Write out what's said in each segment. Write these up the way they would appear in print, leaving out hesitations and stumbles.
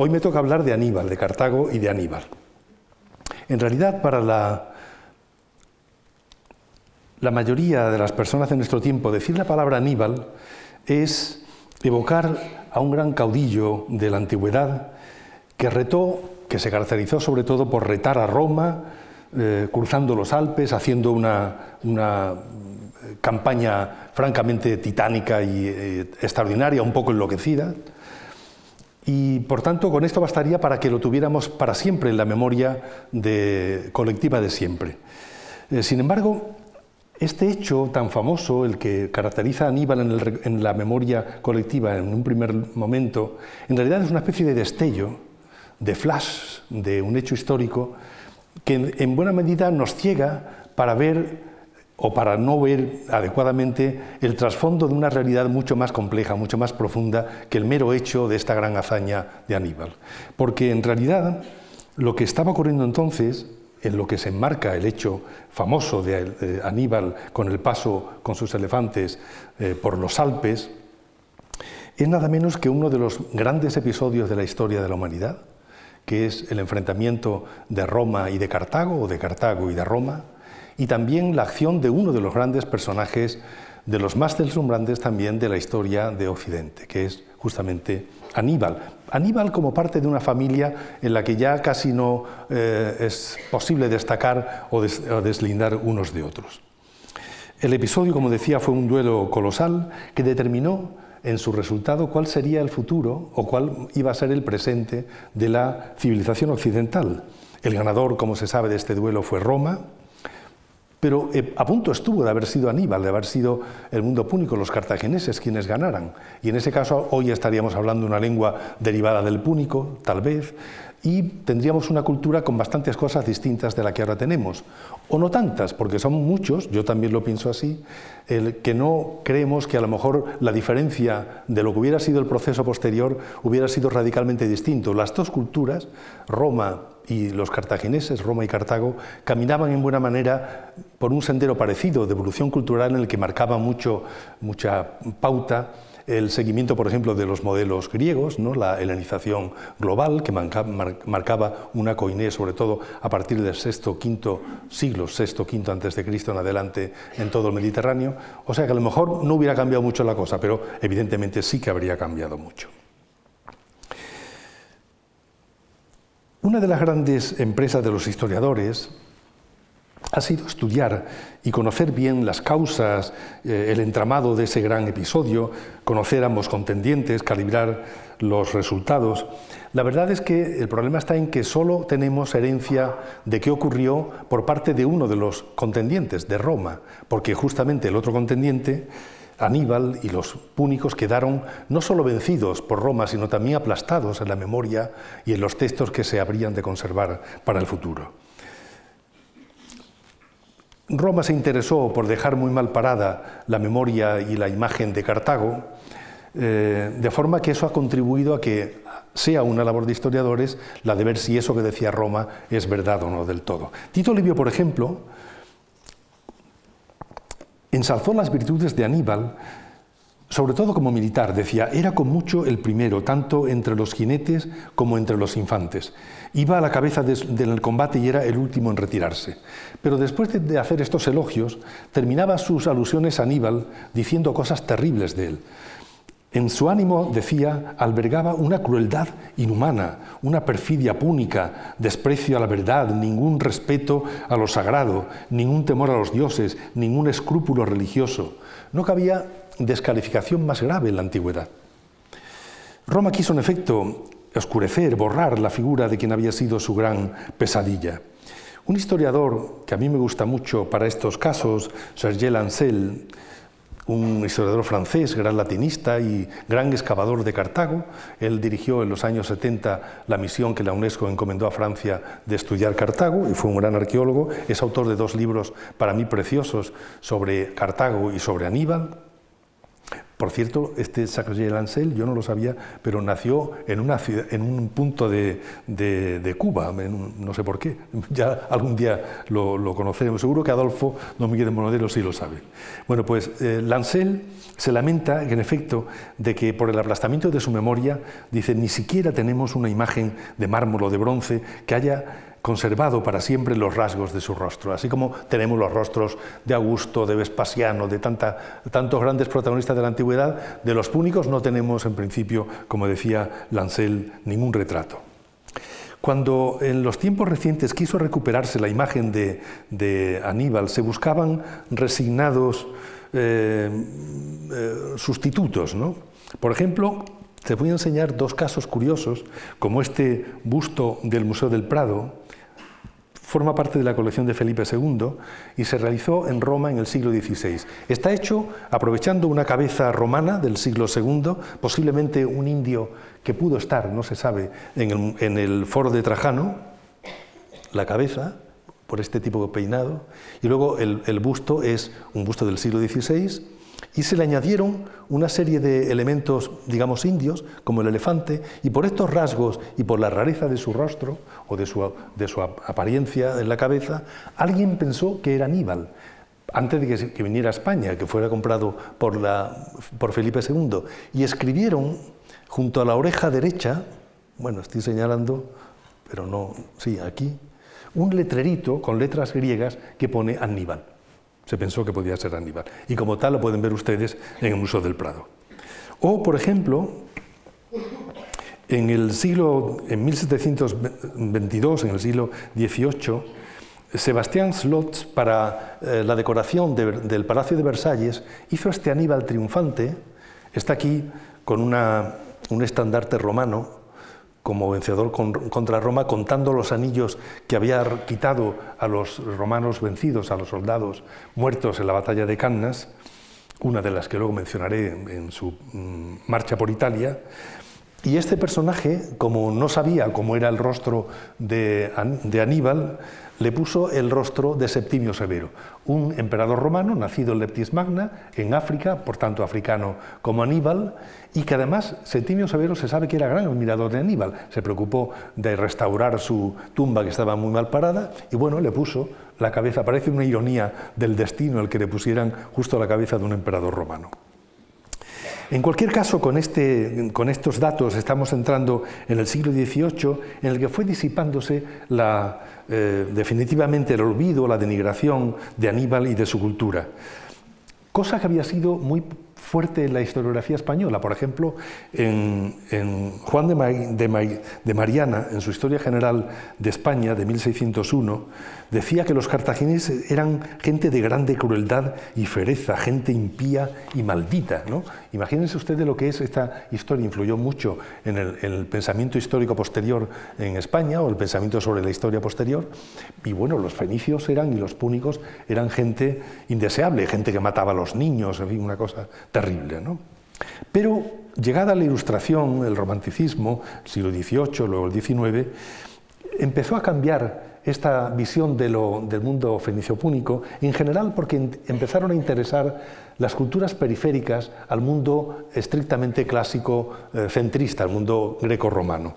Hoy me toca hablar de Aníbal, de Cartago y de Aníbal. En realidad, para la mayoría de las personas de nuestro tiempo, decir la palabra Aníbal es evocar a un gran caudillo de la antigüedad que se caracterizó sobre todo por retar a Roma, cruzando los Alpes, haciendo una campaña francamente titánica y extraordinaria, un poco enloquecida. Y por tanto, con esto bastaría para que lo tuviéramos para siempre en la memoria colectiva de siempre. Sin embargo, este hecho tan famoso, el que caracteriza a Aníbal en la memoria colectiva en un primer momento, en realidad es una especie de destello, de flash, de un hecho histórico que en buena medida nos ciega para ver o para no ver adecuadamente el trasfondo de una realidad mucho más compleja, mucho más profunda que el mero hecho de esta gran hazaña de Aníbal. Porque en realidad lo que estaba ocurriendo entonces, en lo que se enmarca el hecho famoso de Aníbal con el paso con sus elefantes por los Alpes, es nada menos que uno de los grandes episodios de la historia de la humanidad, que es el enfrentamiento de Roma y de Cartago, o de Cartago y de Roma, y también la acción de uno de los grandes personajes, de los más deslumbrantes también de la historia de Occidente, que es justamente Aníbal. Aníbal como parte de una familia en la que ya casi no es posible destacar o deslindar unos de otros. El episodio, como decía, fue un duelo colosal que determinó en su resultado cuál sería el futuro o cuál iba a ser el presente de la civilización occidental. El ganador, como se sabe, de este duelo fue Roma, pero a punto estuvo de haber sido Aníbal, de haber sido el mundo púnico, los cartagineses quienes ganaran. Y en ese caso hoy estaríamos hablando una lengua derivada del púnico, tal vez, y tendríamos una cultura con bastantes cosas distintas de la que ahora tenemos. O no tantas, porque son muchos, yo también lo pienso así, el que no creemos que a lo mejor la diferencia de lo que hubiera sido el proceso posterior hubiera sido radicalmente distinto. Las dos culturas, Roma y los cartagineses, Roma y Cartago, caminaban en buena manera por un sendero parecido de evolución cultural en el que marcaba mucha pauta el seguimiento, por ejemplo, de los modelos griegos, ¿no? La helenización global, que marcaba una koiné, sobre todo a partir del VI-V siglo, VI-V antes de Cristo en adelante, en todo el Mediterráneo. O sea que a lo mejor no hubiera cambiado mucho la cosa, pero evidentemente sí que habría cambiado mucho. Una de las grandes empresas de los historiadores ha sido estudiar y conocer bien las causas, el entramado de ese gran episodio, conocer ambos contendientes, calibrar los resultados. La verdad es que el problema está en que solo tenemos herencia de qué ocurrió por parte de uno de los contendientes, de Roma, porque justamente el otro contendiente, Aníbal y los púnicos, quedaron no solo vencidos por Roma, sino también aplastados en la memoria y en los textos que se habrían de conservar para el futuro. Roma se interesó por dejar muy mal parada la memoria y la imagen de Cartago, de forma que eso ha contribuido a que sea una labor de historiadores la de ver si eso que decía Roma es verdad o no del todo. Tito Livio, por ejemplo, ensalzó las virtudes de Aníbal, sobre todo como militar. Decía, era con mucho el primero, tanto entre los jinetes como entre los infantes. Iba a la cabeza del combate y era el último en retirarse. Pero después de hacer estos elogios, terminaba sus alusiones a Aníbal diciendo cosas terribles de él. En su ánimo, decía, albergaba una crueldad inhumana, una perfidia púnica, desprecio a la verdad, ningún respeto a lo sagrado, ningún temor a los dioses, ningún escrúpulo religioso. No cabía descalificación más grave en la antigüedad. Roma quiso, en efecto, oscurecer, borrar la figura de quien había sido su gran pesadilla. Un historiador que a mí me gusta mucho para estos casos, Serge Lancel, un historiador francés, gran latinista y gran excavador de Cartago. Él dirigió en los años 70 la misión que la UNESCO encomendó a Francia de estudiar Cartago y fue un gran arqueólogo. Es autor de 2 libros para mí preciosos sobre Cartago y sobre Aníbal. Por cierto, este Jacques Lancel, yo no lo sabía, pero nació en una ciudad, en un punto de Cuba, no sé por qué. Ya algún día lo conoceremos. Seguro que Adolfo Domínguez de Monodero sí lo sabe. Bueno, pues Lancel se lamenta, en efecto, de que por el aplastamiento de su memoria, dice, ni siquiera tenemos una imagen de mármol o de bronce que haya conservado para siempre los rasgos de su rostro, así como tenemos los rostros de Augusto, de Vespasiano, de tantos grandes protagonistas de la antigüedad. De los púnicos no tenemos, en principio, como decía Lancel, ningún retrato. Cuando en los tiempos recientes quiso recuperarse la imagen de Aníbal, se buscaban resignados sustitutos, ¿no? Por ejemplo, te voy a enseñar dos casos curiosos, como este busto del Museo del Prado. Forma parte de la colección de Felipe II y se realizó en Roma en el siglo XVI. Está hecho aprovechando una cabeza romana del siglo II, posiblemente un indio que pudo estar, no se sabe, en el foro de Trajano, la cabeza, por este tipo de peinado, y luego el busto es un busto del siglo XVI, y se le añadieron una serie de elementos, digamos, indios, como el elefante, y por estos rasgos y por la rareza de su rostro o de su apariencia en la cabeza, alguien pensó que era Aníbal, antes de que viniera a España, que fuera comprado por Felipe II, y escribieron junto a la oreja derecha, bueno, estoy señalando, pero no, sí, aquí, un letrerito con letras griegas que pone Aníbal. Se pensó que podía ser Aníbal. Y como tal lo pueden ver ustedes en el Museo del Prado. O, por ejemplo, en 1722, en el siglo XVIII, Sebastián Slotz, para la decoración del Palacio de Versalles, hizo este Aníbal triunfante. Está aquí con un estandarte romano, como vencedor contra Roma, contando los anillos que había quitado a los romanos vencidos, a los soldados muertos en la batalla de Cannas, una de las que luego mencionaré en su marcha por Italia. Y este personaje, como no sabía cómo era el rostro de Aníbal, le puso el rostro de Septimio Severo, un emperador romano nacido en Leptis Magna, en África, por tanto africano como Aníbal, y que además Septimio Severo se sabe que era gran admirador de Aníbal. Se preocupó de restaurar su tumba, que estaba muy mal parada, y bueno, le puso la cabeza. Parece una ironía del destino el que le pusieran justo la cabeza de un emperador romano. En cualquier caso, con estos datos estamos entrando en el siglo XVIII, en el que fue disipándose definitivamente el olvido, la denigración de Aníbal y de su cultura. Cosa que había sido muy fuerte en la historiografía española. Por ejemplo, en Juan de Mariana, en su Historia General de España de 1601, decía que los cartagineses eran gente de grande crueldad y fiereza, gente impía y maldita, ¿no? Imagínense ustedes lo que es esta historia. Influyó mucho en el pensamiento histórico posterior en España, o el pensamiento sobre la historia posterior. Y bueno, los fenicios y los púnicos eran gente indeseable, gente que mataba a los niños, en fin, una cosa terrible, ¿no? Pero llegada la Ilustración, el Romanticismo, el siglo XVIII, luego el XIX, empezó a cambiar esta visión del mundo fenicio-púnico, en general porque empezaron a interesar las culturas periféricas al mundo estrictamente clásico centrista, al mundo greco-romano.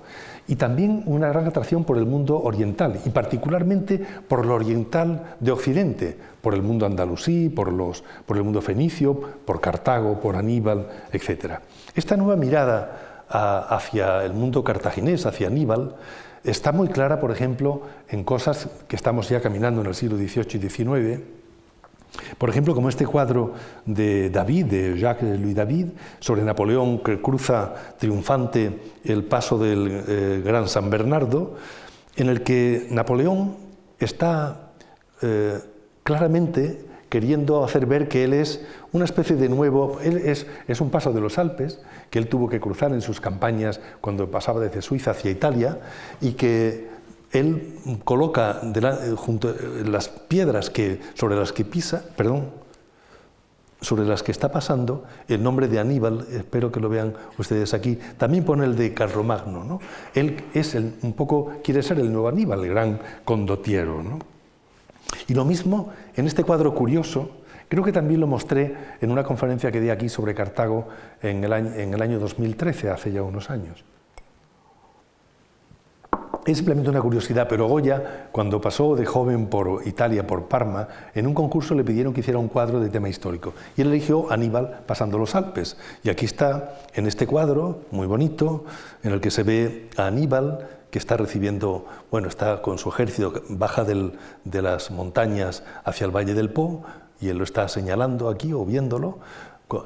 Y también una gran atracción por el mundo oriental, y particularmente por lo oriental de Occidente, por el mundo andalusí, por el mundo fenicio, por Cartago, por Aníbal, etc. Esta nueva mirada hacia el mundo cartaginés, hacia Aníbal, está muy clara, por ejemplo, en cosas que estamos ya caminando en el siglo XVIII y XIX, por ejemplo, como este cuadro de David, de Jacques-Louis David, sobre Napoleón, que cruza triunfante el paso del Gran San Bernardo, en el que Napoleón está claramente queriendo hacer ver que él es una especie de nuevo, él es un paso de los Alpes, que él tuvo que cruzar en sus campañas cuando pasaba desde Suiza hacia Italia, y que él coloca junto las piedras sobre las que está pasando, el nombre de Aníbal. Espero que lo vean ustedes aquí. También pone el de Carlomagno, ¿no? Él es quiere ser el nuevo Aníbal, el gran condottiero, ¿no? Y lo mismo en este cuadro curioso Creo que también lo mostré en una conferencia que di aquí sobre Cartago en el año 2013, hace ya unos años. Es simplemente una curiosidad, pero Goya, cuando pasó de joven por Italia, por Parma, en un concurso le pidieron que hiciera un cuadro de tema histórico. Y él eligió Aníbal pasando los Alpes. Y aquí está, en este cuadro, muy bonito, en el que se ve a Aníbal, que está recibiendo, bueno, está con su ejército, baja de las montañas hacia el Valle del Po, y él lo está señalando aquí, o viéndolo,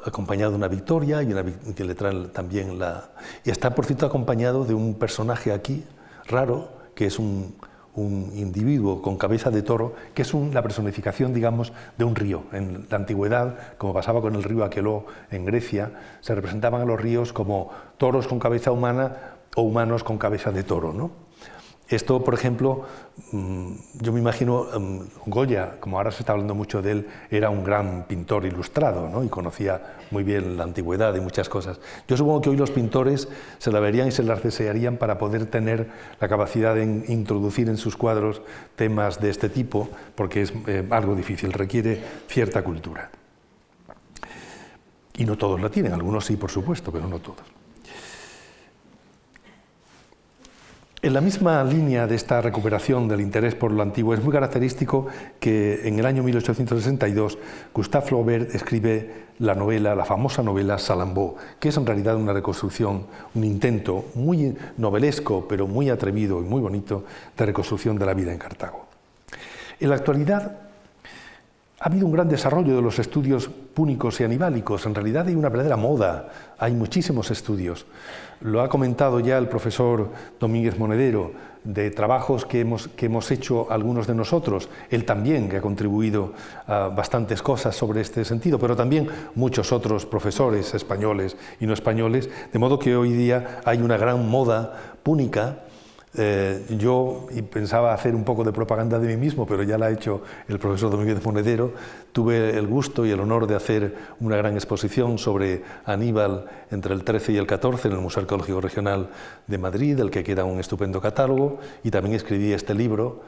acompañado de una victoria, y que le traen también la... Y está, por cierto, acompañado de un personaje aquí, raro, que es un individuo con cabeza de toro, que es la personificación, digamos, de un río. En la antigüedad, como pasaba con el río Aqueloo en Grecia, se representaban a los ríos como toros con cabeza humana o humanos con cabeza de toro, ¿no? Esto, por ejemplo, yo me imagino, Goya, como ahora se está hablando mucho de él, era un gran pintor ilustrado, ¿no? Y conocía muy bien la antigüedad y muchas cosas. Yo supongo que hoy los pintores se la verían y se las desearían para poder tener la capacidad de introducir en sus cuadros temas de este tipo, porque es algo difícil, requiere cierta cultura. Y no todos la tienen, algunos sí, por supuesto, pero no todos. En la misma línea de esta recuperación del interés por lo antiguo, es muy característico que en el año 1862 Gustave Flaubert escribe la famosa novela Salambó, que es en realidad una reconstrucción, un intento muy novelesco, pero muy atrevido y muy bonito, de reconstrucción de la vida en Cartago. En la actualidad ha habido un gran desarrollo de los estudios púnicos y anibálicos. En realidad hay una verdadera moda, hay muchísimos estudios. Lo ha comentado ya el profesor Domínguez Monedero, de trabajos que hemos hecho algunos de nosotros. Él también, que ha contribuido a bastantes cosas sobre este sentido, pero también muchos otros profesores españoles y no españoles, de modo que hoy día hay una gran moda púnica. Yo pensaba hacer un poco de propaganda de mí mismo, pero ya la ha hecho el profesor Domínguez Monedero. Tuve el gusto y el honor de hacer una gran exposición sobre Aníbal entre el 13 y el 14 en el Museo Arqueológico Regional de Madrid, del que queda un estupendo catálogo, y también escribí este libro,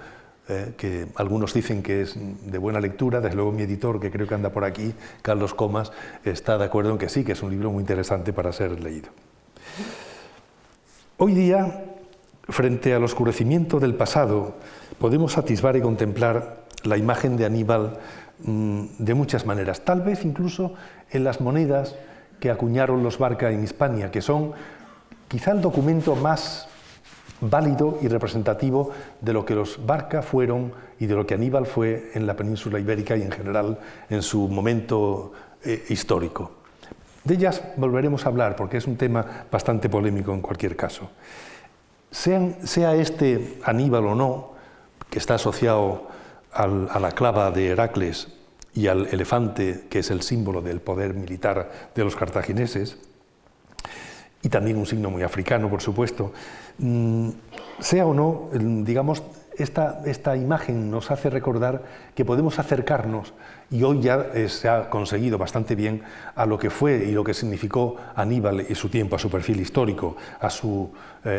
que algunos dicen que es de buena lectura. Desde luego mi editor, que creo que anda por aquí, Carlos Comas, está de acuerdo en que sí, que es un libro muy interesante para ser leído. Hoy día, frente al oscurecimiento del pasado, podemos atisbar y contemplar la imagen de Aníbal de muchas maneras, tal vez incluso en las monedas que acuñaron los Barca en Hispania, que son quizá el documento más válido y representativo de lo que los Barca fueron y de lo que Aníbal fue en la península ibérica y en general en su momento histórico. De ellas volveremos a hablar porque es un tema bastante polémico en cualquier caso. Sea este Aníbal o no, que está asociado a la clava de Heracles y al elefante, que es el símbolo del poder militar de los cartagineses, y también un signo muy africano, por supuesto, sea o no, digamos, esta imagen nos hace recordar que podemos acercarnos, y hoy ya se ha conseguido bastante bien, a lo que fue y lo que significó Aníbal y su tiempo, a su perfil histórico, a su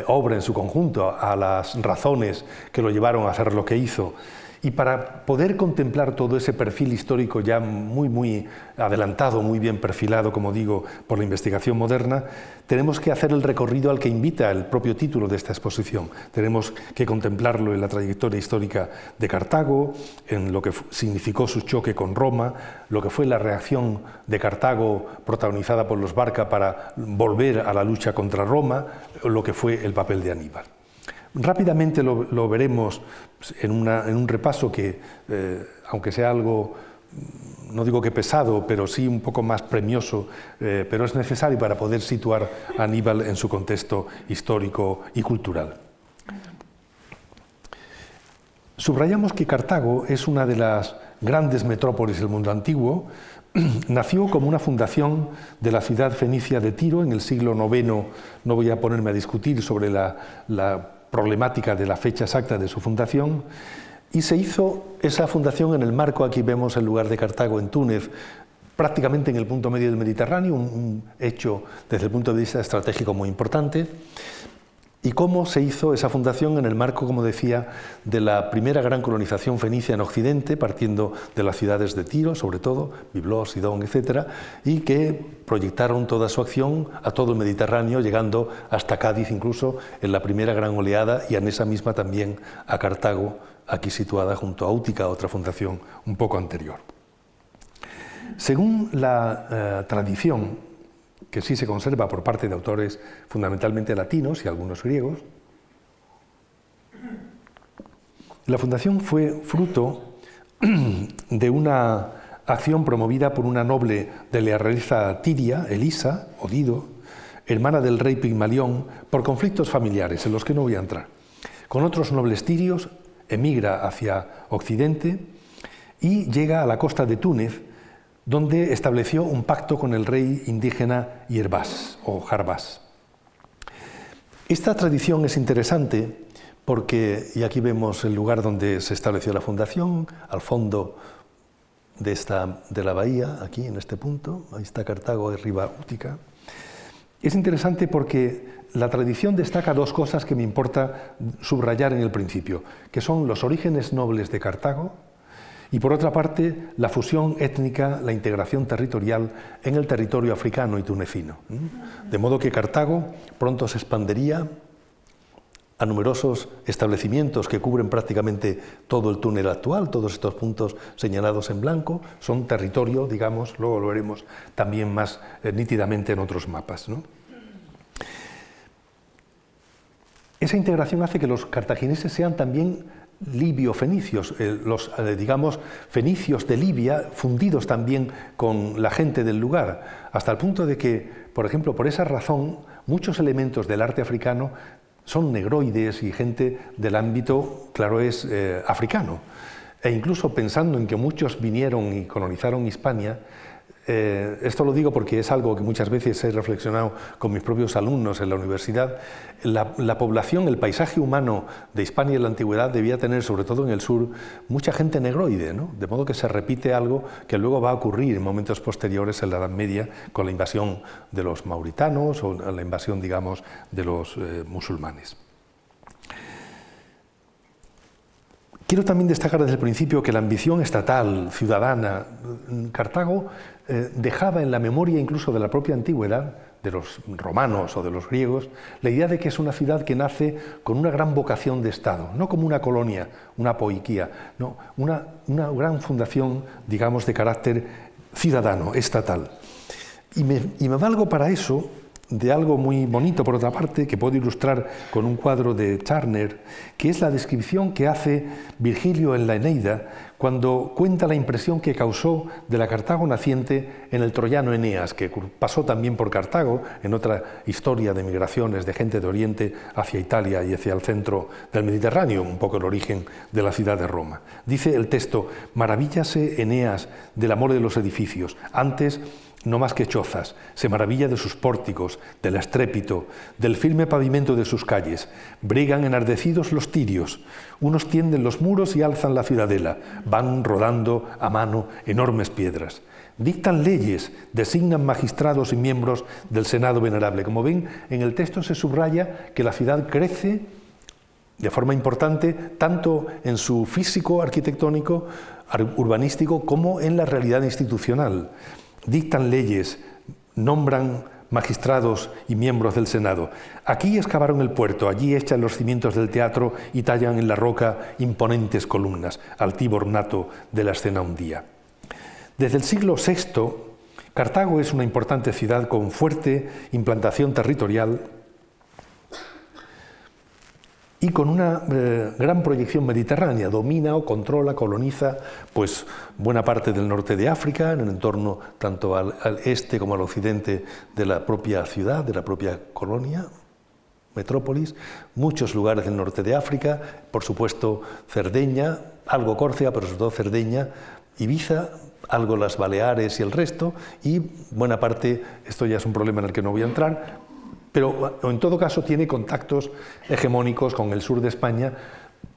obra en su conjunto, a las razones que lo llevaron a hacer lo que hizo. Y para poder contemplar todo ese perfil histórico ya muy adelantado, muy bien perfilado, como digo, por la investigación moderna, tenemos que hacer el recorrido al que invita el propio título de esta exposición. Tenemos que contemplarlo en la trayectoria histórica de Cartago, en lo que significó su choque con Roma, lo que fue la reacción de Cartago protagonizada por los Barca para volver a la lucha contra Roma, lo que fue el papel de Aníbal. Rápidamente lo veremos en un repaso que, aunque sea algo, no digo que pesado, pero sí un poco más premioso, pero es necesario para poder situar a Aníbal en su contexto histórico y cultural. Subrayamos que Cartago es una de las grandes metrópolis del mundo antiguo. Nació como una fundación de la ciudad fenicia de Tiro en el siglo IX. No voy a ponerme a discutir sobre la problemática de la fecha exacta de su fundación, y se hizo esa fundación en el marco, aquí vemos el lugar de Cartago en Túnez, prácticamente en el punto medio del Mediterráneo, un hecho desde el punto de vista estratégico muy importante. y cómo se hizo esa fundación en el marco, como decía, de la primera gran colonización fenicia en Occidente, partiendo de las ciudades de Tiro, sobre todo, Biblos, Sidón, etc., y que proyectaron toda su acción a todo el Mediterráneo, llegando hasta Cádiz incluso en la primera gran oleada, y en esa misma también a Cartago, aquí situada junto a Útica, otra fundación un poco anterior. Según la tradición, que sí se conserva por parte de autores fundamentalmente latinos y algunos griegos, la fundación fue fruto de una acción promovida por una noble de la realeza tiria, Elisa, o Dido, hermana del rey Pigmalión, por conflictos familiares en los que no voy a entrar. Con otros nobles tirios emigra hacia Occidente y llega a la costa de Túnez, donde estableció un pacto con el rey indígena Yerbás o Jarbás. Esta tradición es interesante porque, y aquí vemos el lugar donde se estableció la fundación, al fondo de la bahía, aquí en este punto, ahí está Cartago, arriba Útica. Es interesante porque la tradición destaca dos cosas que me importa subrayar en el principio, que son los orígenes nobles de Cartago, y por otra parte, la fusión étnica, la integración territorial en el territorio africano y tunecino. De modo que Cartago pronto se expandería a numerosos establecimientos que cubren prácticamente todo el túnel actual. Todos estos puntos señalados en blanco son territorio, digamos, luego lo veremos también más nítidamente en otros mapas, ¿no? Esa integración hace que los cartagineses sean también libio-fenicios, digamos, fenicios de Libia, fundidos también con la gente del lugar, hasta el punto de que, por ejemplo, por esa razón, muchos elementos del arte africano son negroides y gente del ámbito, claro es, africano. E incluso pensando en que muchos vinieron y colonizaron Hispania, esto lo digo porque es algo que muchas veces he reflexionado con mis propios alumnos en la universidad. La población, el paisaje humano de Hispania en la antigüedad debía tener, sobre todo en el sur, mucha gente negroide, ¿no? De modo que se repite algo que luego va a ocurrir en momentos posteriores en la Edad Media con la invasión de los mauritanos o la invasión, digamos, de los musulmanes. Quiero también destacar desde el principio que la ambición estatal, ciudadana, Cartago dejaba en la memoria incluso de la propia antigüedad, de los romanos o de los griegos, la idea de que es una ciudad que nace con una gran vocación de Estado, no como una colonia, una poiquía, no, una gran fundación, digamos, de carácter ciudadano, estatal. Y me valgo para eso de algo muy bonito, por otra parte, que puedo ilustrar con un cuadro de Turner, que es la descripción que hace Virgilio en la Eneida, cuando cuenta la impresión que causó de la Cartago naciente en el troyano Eneas, que pasó también por Cartago, en otra historia de migraciones de gente de Oriente hacia Italia y hacia el centro del Mediterráneo, un poco el origen de la ciudad de Roma. Dice el texto: «Maravíllase Eneas del amor de los edificios, antes no más que chozas, se maravilla de sus pórticos, del estrépito, del firme pavimento de sus calles. Brigan enardecidos los tirios, unos tienden los muros y alzan la ciudadela, van rodando a mano enormes piedras. Dictan leyes, designan magistrados y miembros del Senado venerable». Como ven, en el texto se subraya que la ciudad crece de forma importante tanto en su físico arquitectónico, urbanístico, como en la realidad institucional. Dictan leyes, nombran magistrados y miembros del Senado. Aquí excavaron el puerto, allí echan los cimientos del teatro y tallan en la roca imponentes columnas, altivo ornato de la escena un día. Desde el siglo VI, Cartago es una importante ciudad con fuerte implantación territorial y con una gran proyección mediterránea. Domina o controla, coloniza pues buena parte del norte de África, en el entorno tanto al este como al occidente de la propia ciudad, de la propia colonia, metrópolis, muchos lugares del norte de África, por supuesto Cerdeña, algo Córcega, pero sobre todo Cerdeña, Ibiza, algo las Baleares y el resto, y buena parte, esto ya es un problema en el que no voy a entrar, pero en todo caso tiene contactos hegemónicos con el sur de España,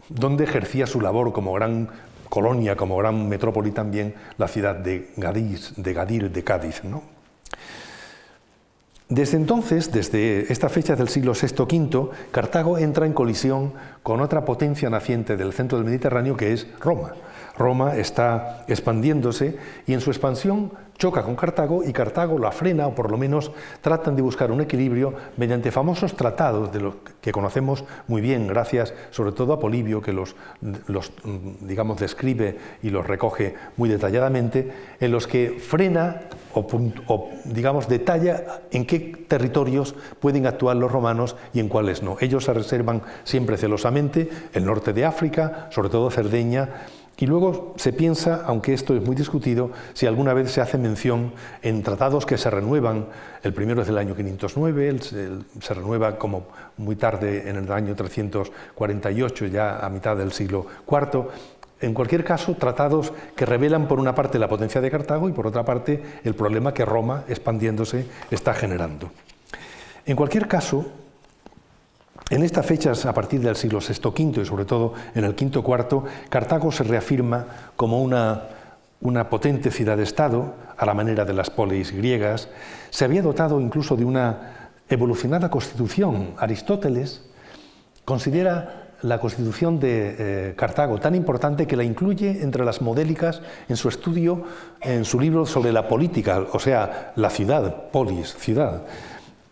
donde ejercía su labor como gran colonia, como gran metrópoli también, la ciudad de Gadir, de Cádiz, ¿no? Desde entonces, desde esta fecha del siglo VI-V, Cartago entra en colisión con otra potencia naciente del centro del Mediterráneo, que es Roma. Roma está expandiéndose y en su expansión choca con Cartago y Cartago la frena, o por lo menos tratan de buscar un equilibrio mediante famosos tratados de los que conocemos muy bien, gracias sobre todo a Polibio, que los digamos, describe y los recoge muy detalladamente, en los que frena o digamos, detalla en qué territorios pueden actuar los romanos y en cuáles no. Ellos se reservan siempre celosamente el norte de África, sobre todo Cerdeña. Y luego se piensa, aunque esto es muy discutido, si alguna vez se hace mención en tratados que se renuevan. El primero es del año 509, se renueva como muy tarde en el año 348, ya a mitad del siglo IV. En cualquier caso, tratados que revelan por una parte la potencia de Cartago y por otra parte el problema que Roma, expandiéndose, está generando. En cualquier caso, en estas fechas, a partir del siglo VI-V y sobre todo en el V-IV, Cartago se reafirma como una potente ciudad-estado, a la manera de las polis griegas. Se había dotado incluso de una evolucionada constitución. Aristóteles considera la constitución de Cartago tan importante que la incluye entre las modélicas en su estudio, en su libro sobre la política, o sea, la ciudad, polis, ciudad,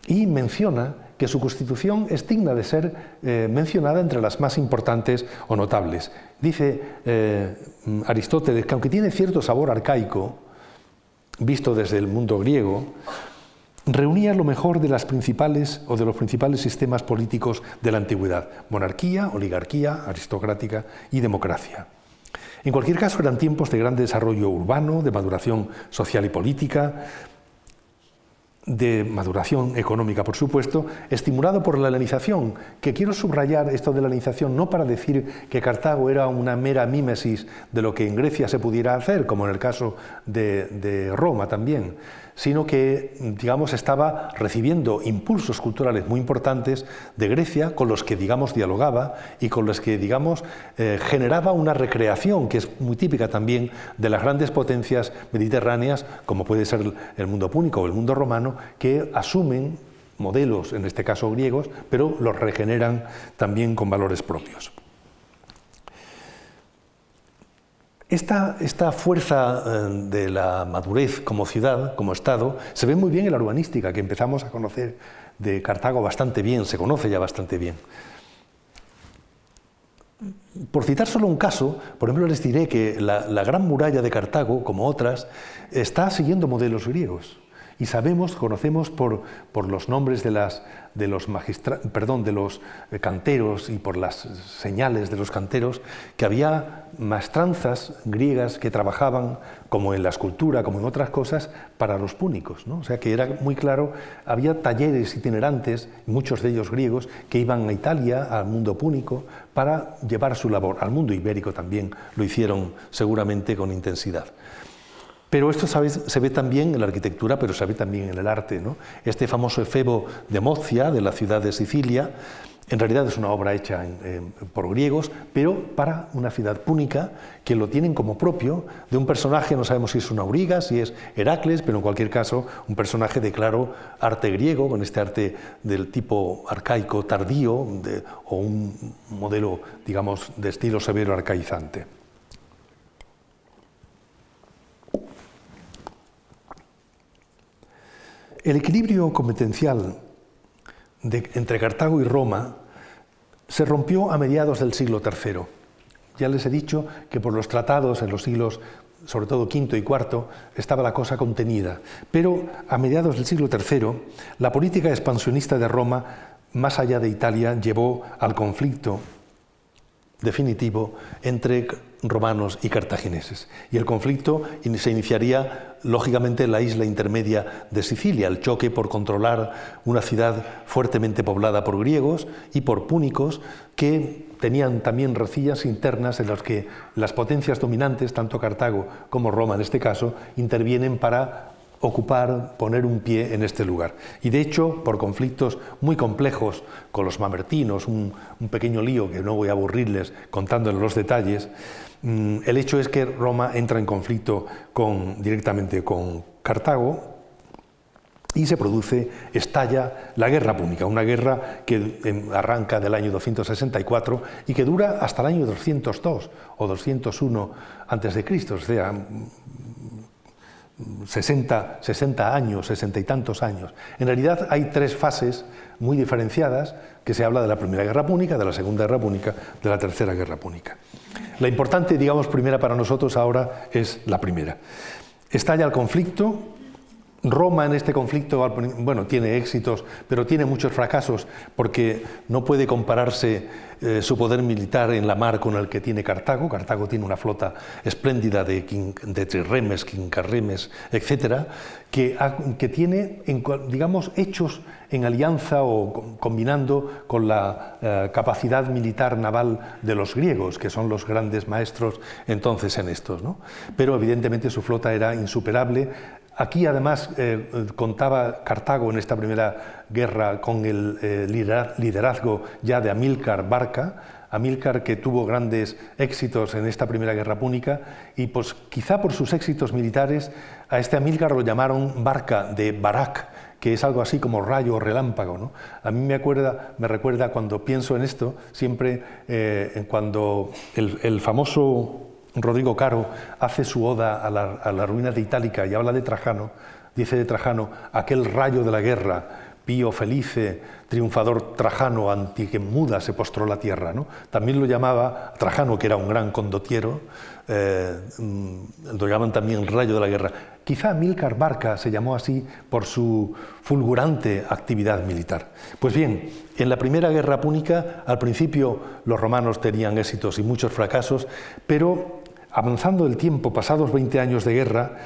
y menciona que su constitución es digna de ser mencionada entre las más importantes o notables. Dice Aristóteles que aunque tiene cierto sabor arcaico, visto desde el mundo griego, reunía lo mejor de las principales o de los principales sistemas políticos de la antigüedad: monarquía, oligarquía, aristocrática y democracia. En cualquier caso, eran tiempos de gran desarrollo urbano, de maduración social y política, de maduración económica, por supuesto, estimulado por la helenización, que quiero subrayar esto de la helenización no para decir que Cartago era una mera mímesis de lo que en Grecia se pudiera hacer, como en el caso de Roma también, sino que, digamos, estaba recibiendo impulsos culturales muy importantes de Grecia, con los que, digamos, dialogaba y con los que, digamos, generaba una recreación que es muy típica también de las grandes potencias mediterráneas, como puede ser el mundo púnico o el mundo romano, que asumen modelos, en este caso griegos, pero los regeneran también con valores propios. Esta fuerza de la madurez como ciudad, como Estado, se ve muy bien en la urbanística, que empezamos a conocer de Cartago bastante bien, se conoce ya bastante bien. Por citar solo un caso, por ejemplo, les diré que la Gran Muralla de Cartago, como otras, está siguiendo modelos griegos. Y sabemos, conocemos por los nombres de los canteros y por las señales de los canteros, que había maestranzas griegas que trabajaban, como en la escultura, como en otras cosas, para los púnicos, ¿no? O sea que era muy claro, había talleres itinerantes, muchos de ellos griegos, que iban a Italia, al mundo púnico, para llevar su labor. Al mundo ibérico también lo hicieron seguramente con intensidad. Pero esto se ve también en la arquitectura, pero se ve también en el arte, ¿no? Este famoso efebo de Mozia, de la ciudad de Sicilia, en realidad es una obra hecha por griegos, pero para una ciudad púnica, que lo tienen como propio, de un personaje, no sabemos si es un auriga, si es Heracles, pero en cualquier caso un personaje de claro arte griego, con este arte del tipo arcaico tardío, o un modelo, digamos, de estilo severo arcaizante. El equilibrio competencial entre Cartago y Roma se rompió a mediados del siglo III. Ya les he dicho que por los tratados en los siglos, sobre todo V y IV, estaba la cosa contenida. Pero a mediados del siglo III, la política expansionista de Roma, más allá de Italia, llevó al conflicto definitivo entre romanos y cartagineses. Y el conflicto se iniciaría, lógicamente, en la isla intermedia de Sicilia, el choque por controlar una ciudad fuertemente poblada por griegos y por púnicos, que tenían también rencillas internas en las que las potencias dominantes, tanto Cartago como Roma en este caso, intervienen para ocupar, poner un pie en este lugar. Y de hecho, por conflictos muy complejos con los mamertinos, un pequeño lío que no voy a aburrirles contándoles los detalles, el hecho es que Roma entra en conflicto directamente con Cartago, y se produce, estalla la Guerra Púnica, una guerra que arranca del año 264 y que dura hasta el año 202 o 201 a.C., o sea, 60 años, 60 y tantos años. En realidad hay tres fases muy diferenciadas, que se habla de la Primera Guerra Púnica, de la Segunda Guerra Púnica, de la Tercera Guerra Púnica. La importante, digamos, primera para nosotros ahora es la primera. Estalla el conflicto. Roma en este conflicto, bueno, tiene éxitos, pero tiene muchos fracasos porque no puede compararse su poder militar en la mar con el que tiene Cartago. Cartago tiene una flota espléndida de trirremes, quincarremes, etcétera, que tiene, digamos, hechos en alianza o combinando con la capacidad militar naval de los griegos, que son los grandes maestros entonces en estos, ¿no? Pero evidentemente su flota era insuperable. Aquí además contaba Cartago en esta primera guerra con el liderazgo ya de Amílcar Barca, Amílcar que tuvo grandes éxitos en esta primera guerra púnica y pues quizá por sus éxitos militares a este Amílcar lo llamaron Barca de Barak, que es algo así como rayo o relámpago, ¿no? A mí me recuerda cuando pienso en esto, siempre cuando el famoso Rodrigo Caro hace su oda a la ruina de Itálica y habla de Trajano, dice de Trajano, aquel rayo de la guerra, pío felice, triunfador Trajano, ante que muda se postró la tierra, ¿no? También lo llamaba Trajano, que era un gran condottiero, lo llaman también el rayo de la guerra. Quizá Amílcar Barca se llamó así por su fulgurante actividad militar. Pues bien, en la primera guerra púnica, al principio los romanos tenían éxitos y muchos fracasos, pero avanzando el tiempo, pasados 20 años de guerra,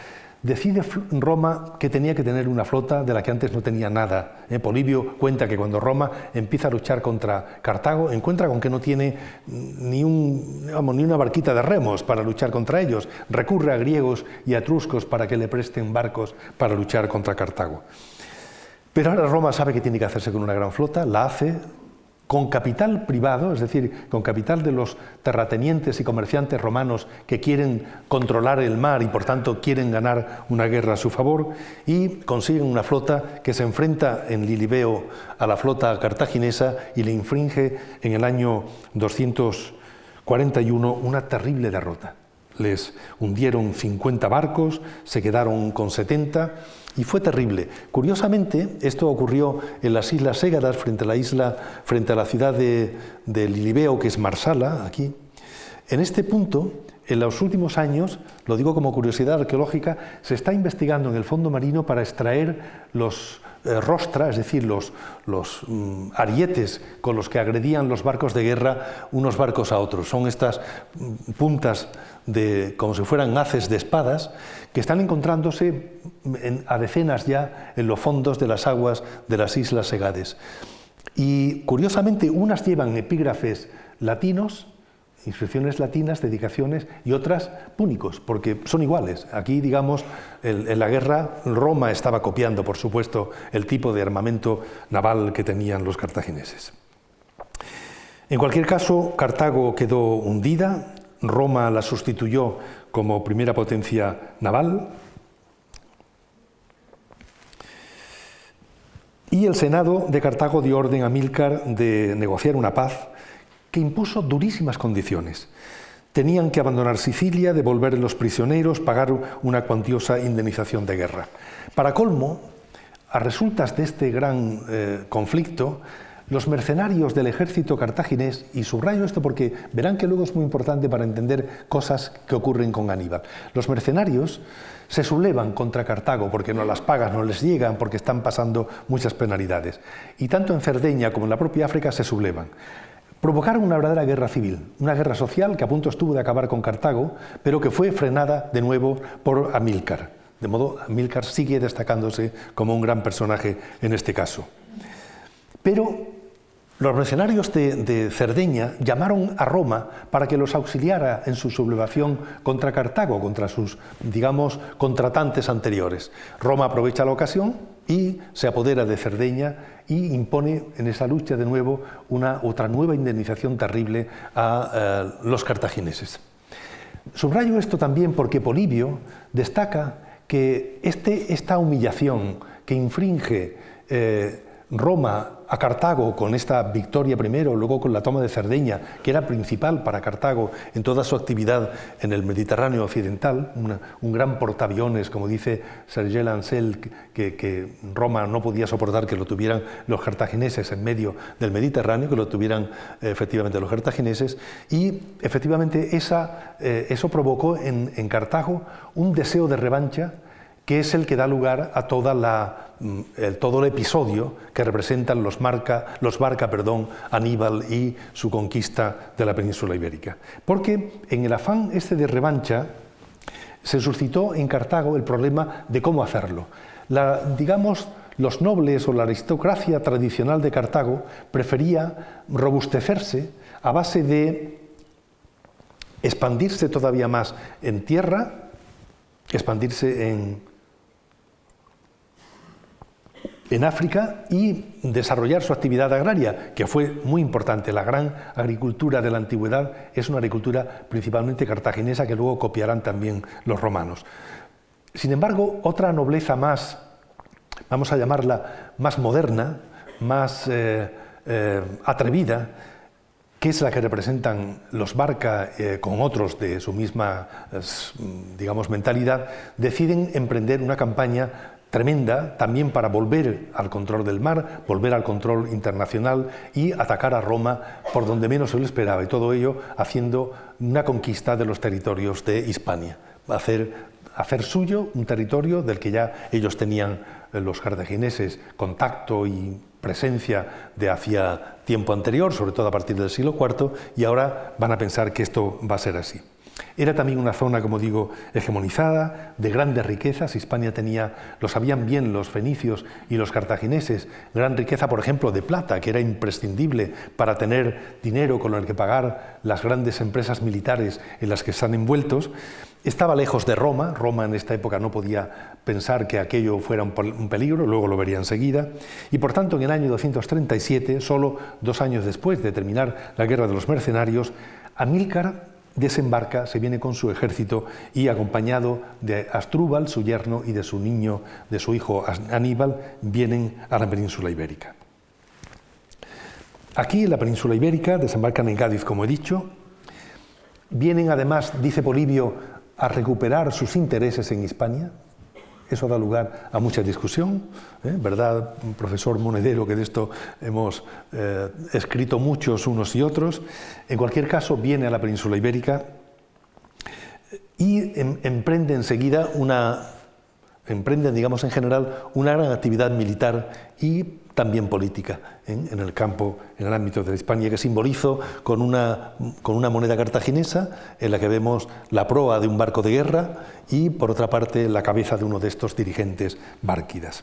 decide Roma que tenía que tener una flota de la que antes no tenía nada. Polibio cuenta que cuando Roma empieza a luchar contra Cartago, encuentra con que no tiene ni una barquita de remos para luchar contra ellos. Recurre a griegos y a etruscos para que le presten barcos para luchar contra Cartago. Pero ahora Roma sabe que tiene que hacerse con una gran flota, la hace con capital privado, es decir, con capital de los terratenientes y comerciantes romanos que quieren controlar el mar y por tanto quieren ganar una guerra a su favor, y consiguen una flota que se enfrenta en Lilibeo a la flota cartaginesa y le infringe en el año 241 una terrible derrota. Les hundieron 50 barcos, se quedaron con 70 y fue terrible. Curiosamente, esto ocurrió en las Islas Égadas, frente a la ciudad de Lilibeo, que es Marsala, aquí. En este punto, en los últimos años, lo digo como curiosidad arqueológica, se está investigando en el fondo marino para extraer los rostra, es decir, los arietes con los que agredían los barcos de guerra unos barcos a otros. Son estas puntas como si fueran haces de espadas que están encontrándose a decenas ya en los fondos de las aguas de las Islas Égades. Y curiosamente unas llevan epígrafes latinos, inscripciones latinas, dedicaciones, y otras púnicos, porque son iguales. Aquí, digamos, en la guerra, Roma estaba copiando, por supuesto, el tipo de armamento naval que tenían los cartagineses. En cualquier caso, Cartago quedó hundida, Roma la sustituyó como primera potencia naval, y el Senado de Cartago dio orden a Amílcar de negociar una paz que impuso durísimas condiciones. Tenían que abandonar Sicilia, devolver los prisioneros, pagar una cuantiosa indemnización de guerra. Para colmo, a resultas de este gran conflicto, los mercenarios del ejército cartaginés, y subrayo esto porque verán que luego es muy importante para entender cosas que ocurren con Aníbal, los mercenarios se sublevan contra Cartago porque las pagas no les llegan, porque están pasando muchas penalidades. Y tanto en Cerdeña como en la propia África se sublevan. Provocaron una verdadera guerra civil, una guerra social que a punto estuvo de acabar con Cartago, pero que fue frenada de nuevo por Amílcar. De modo, Amílcar sigue destacándose como un gran personaje en este caso. Pero los mercenarios de Cerdeña llamaron a Roma para que los auxiliara en su sublevación contra Cartago, contra sus, digamos, contratantes anteriores. Roma aprovecha la ocasión y se apodera de Cerdeña y impone en esa lucha de nuevo otra nueva indemnización terrible a los cartagineses. Subrayo esto también porque Polibio destaca que esta humillación que infringe Roma a Cartago con esta victoria primero, luego con la toma de Cerdeña, que era principal para Cartago en toda su actividad en el Mediterráneo occidental, un gran portaaviones, como dice Serge Lancel, que Roma no podía soportar que lo tuvieran los cartagineses en medio del Mediterráneo, que lo tuvieran efectivamente los cartagineses, y efectivamente eso provocó en Cartago un deseo de revancha, que es el que da lugar a todo el episodio que representan los Barca, Aníbal y su conquista de la península ibérica. Porque en el afán de revancha se suscitó en Cartago el problema de cómo hacerlo. Digamos, los nobles o la aristocracia tradicional de Cartago prefería robustecerse a base de expandirse todavía más en tierra, expandirse en África y desarrollar su actividad agraria, que fue muy importante. La gran agricultura de la antigüedad es una agricultura principalmente cartaginesa que luego copiarán también los romanos. Sin embargo, otra nobleza más, vamos a llamarla más moderna, más atrevida, que es la que representan los Barca con otros de su misma, digamos, mentalidad, deciden emprender una campaña tremenda también para volver al control del mar, volver al control internacional y atacar a Roma por donde menos se lo esperaba, y todo ello haciendo una conquista de los territorios de Hispania, hacer suyo un territorio del que ya ellos tenían, los cartagineses, contacto y presencia de hacía tiempo anterior, sobre todo a partir del siglo IV, y ahora van a pensar que esto va a ser así. Era también una zona, como digo, hegemonizada, de grandes riquezas. Hispania tenía, lo sabían bien los fenicios y los cartagineses, gran riqueza, por ejemplo, de plata, que era imprescindible para tener dinero con el que pagar las grandes empresas militares en las que están envueltos. Estaba lejos de Roma. Roma en esta época no podía pensar que aquello fuera un peligro, luego lo vería enseguida. Y por tanto, en el año 237, solo 2 años después de terminar la guerra de los mercenarios, Amílcar desembarca, se viene con su ejército y acompañado de Asdrúbal, su yerno, y de su niño, de su hijo Aníbal, vienen a la península ibérica. Aquí, en la península ibérica, desembarcan en Cádiz, como he dicho. Vienen además, dice Polibio, a recuperar sus intereses en Hispania. Eso da lugar a mucha discusión, ¿verdad, profesor Monedero, que de esto hemos escrito muchos unos y otros? En cualquier caso, viene a la península ibérica y emprende enseguida digamos en general, una gran actividad militar y también política en el campo, en el ámbito de la Hispania, que simbolizo con una moneda cartaginesa en la que vemos la proa de un barco de guerra y, por otra parte, la cabeza de uno de estos dirigentes bárquidas.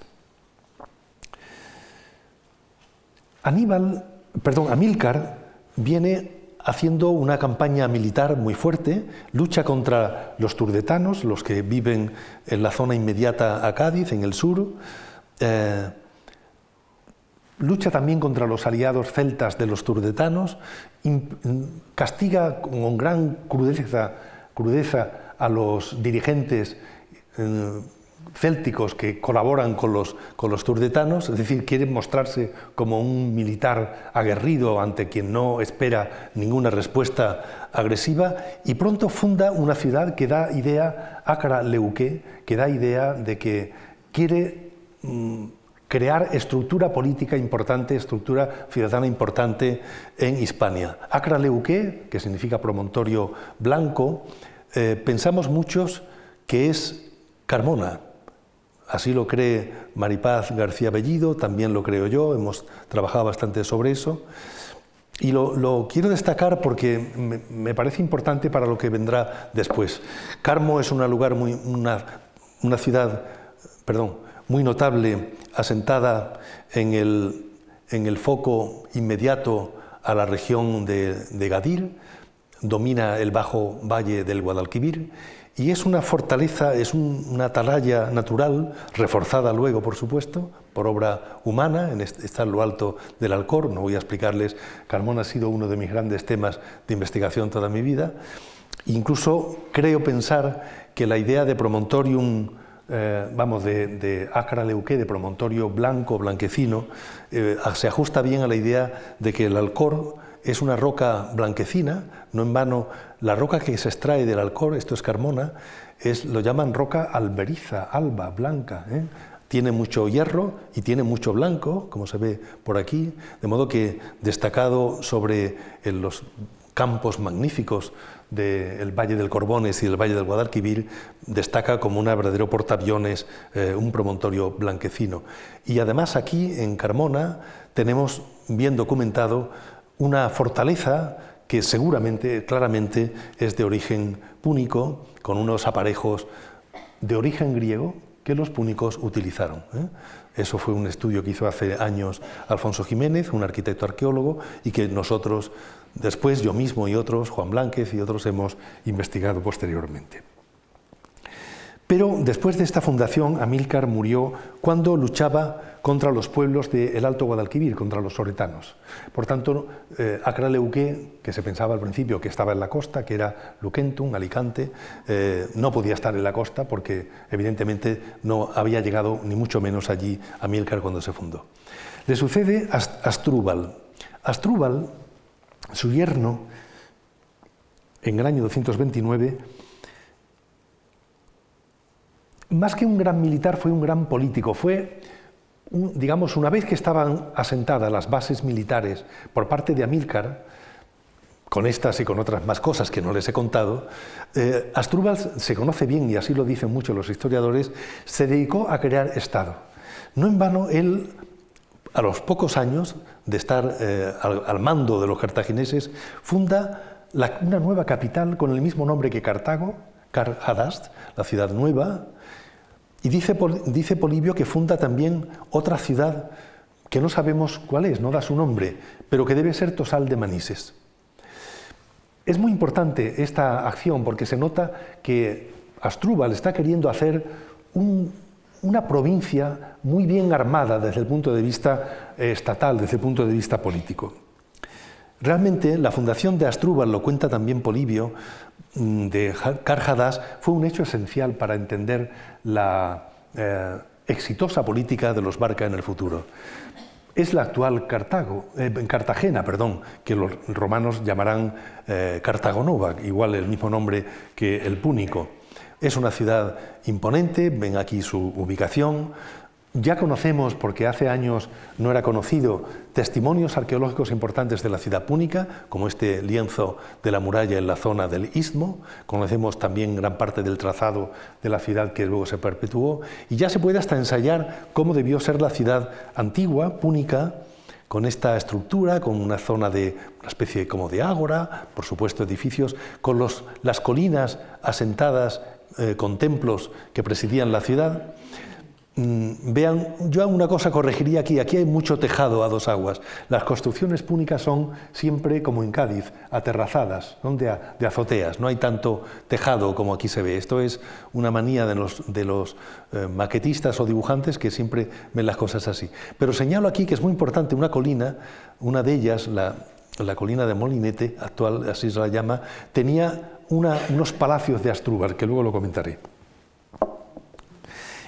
Amílcar viene haciendo una campaña militar muy fuerte, lucha contra los turdetanos, los que viven en la zona inmediata a Cádiz, en el sur, lucha también contra los aliados celtas de los turdetanos, castiga con gran crudeza a los dirigentes célticos que colaboran con los turdetanos, es decir, quieren mostrarse como un militar aguerrido ante quien no espera ninguna respuesta agresiva, y pronto funda una ciudad que da idea, Acra Leuque, que da idea de que quiere crear estructura política importante, estructura ciudadana importante en Hispania. Acra Leuque, que significa promontorio blanco, pensamos muchos que es Carmona. Así lo cree Maripaz García Bellido, también lo creo yo, hemos trabajado bastante sobre eso. Y lo quiero destacar porque me parece importante para lo que vendrá después. Carmo es una ciudad muy notable, asentada en el foco inmediato a la región de Gadir, domina el bajo valle del Guadalquivir, y es una fortaleza, es una atalaya natural, reforzada luego, por supuesto, por obra humana, está en lo alto del Alcor. No voy a explicarles, Carmona ha sido uno de mis grandes temas de investigación toda mi vida. Incluso creo pensar que la idea de promontorium de Acra Leuqué, de promontorio blanco, blanquecino, se ajusta bien a la idea de que el Alcor es una roca blanquecina. No en vano, la roca que se extrae del Alcor, esto es Carmona, lo llaman roca alberiza, alba, blanca, ¿eh? Tiene mucho hierro y tiene mucho blanco, como se ve por aquí, de modo que destacado sobre los campos magníficos del Valle del Corbones y del Valle del Guadalquivir, destaca como un verdadero portaaviones, un promontorio blanquecino. Y además aquí, en Carmona, tenemos bien documentado una fortaleza que seguramente, claramente, es de origen púnico, con unos aparejos de origen griego que los púnicos utilizaron, ¿eh? Eso fue un estudio que hizo hace años Alfonso Jiménez, un arquitecto arqueólogo, y que nosotros, después yo mismo y otros, Juan Blánquez y otros, hemos investigado posteriormente. Pero después de esta fundación, Amílcar murió cuando luchaba contra los pueblos del Alto Guadalquivir, contra los soretanos. Por tanto, Acra Leuqué, que se pensaba al principio que estaba en la costa, que era Luquentum, Alicante, no podía estar en la costa porque evidentemente no había llegado ni mucho menos allí Amílcar cuando se fundó. Le sucede Asdrúbal. Asdrúbal, su yerno, en el año 229, más que un gran militar, fue un gran político. Fue, digamos, una vez que estaban asentadas las bases militares por parte de Amílcar, con estas y con otras más cosas que no les he contado, Asdrúbal se conoce bien, y así lo dicen muchos los historiadores, se dedicó a crear Estado. No en vano, él, a los pocos años de estar al mando de los cartagineses, funda una nueva capital con el mismo nombre que Cartago, Car-Hadast, la ciudad nueva. Y dice Polibio que funda también otra ciudad que no sabemos cuál es, no da su nombre, pero que debe ser Tosal de Manises. Es muy importante esta acción porque se nota que Asdrúbal está queriendo hacer una provincia muy bien armada desde el punto de vista estatal, desde el punto de vista político. Realmente la fundación de Asdrúbal, lo cuenta también Polibio, de Car-Hadast, fue un hecho esencial para entender la exitosa política de los Barca en el futuro. Es la actual Cartagena, que los romanos llamarán Cartago Nova, igual el mismo nombre que el púnico. Es una ciudad imponente, ven aquí su ubicación. Ya conocemos, porque hace años no era conocido, testimonios arqueológicos importantes de la ciudad púnica, como este lienzo de la muralla en la zona del Istmo. Conocemos también gran parte del trazado de la ciudad que luego se perpetuó, y ya se puede hasta ensayar cómo debió ser la ciudad antigua, púnica, con esta estructura, con una zona de una especie como de ágora, por supuesto edificios, con las colinas asentadas con templos que presidían la ciudad. Vean, yo una cosa corregiría aquí hay mucho tejado a dos aguas. Las construcciones púnicas son siempre, como en Cádiz, aterrazadas, ¿no? de azoteas, no hay tanto tejado como aquí se ve. Esto es una manía de los maquetistas o dibujantes que siempre ven las cosas así. Pero señalo aquí que es muy importante una colina, una de ellas, la colina de Molinete, actual, así se la llama, tenía unos palacios de Asdrúbal, que luego lo comentaré.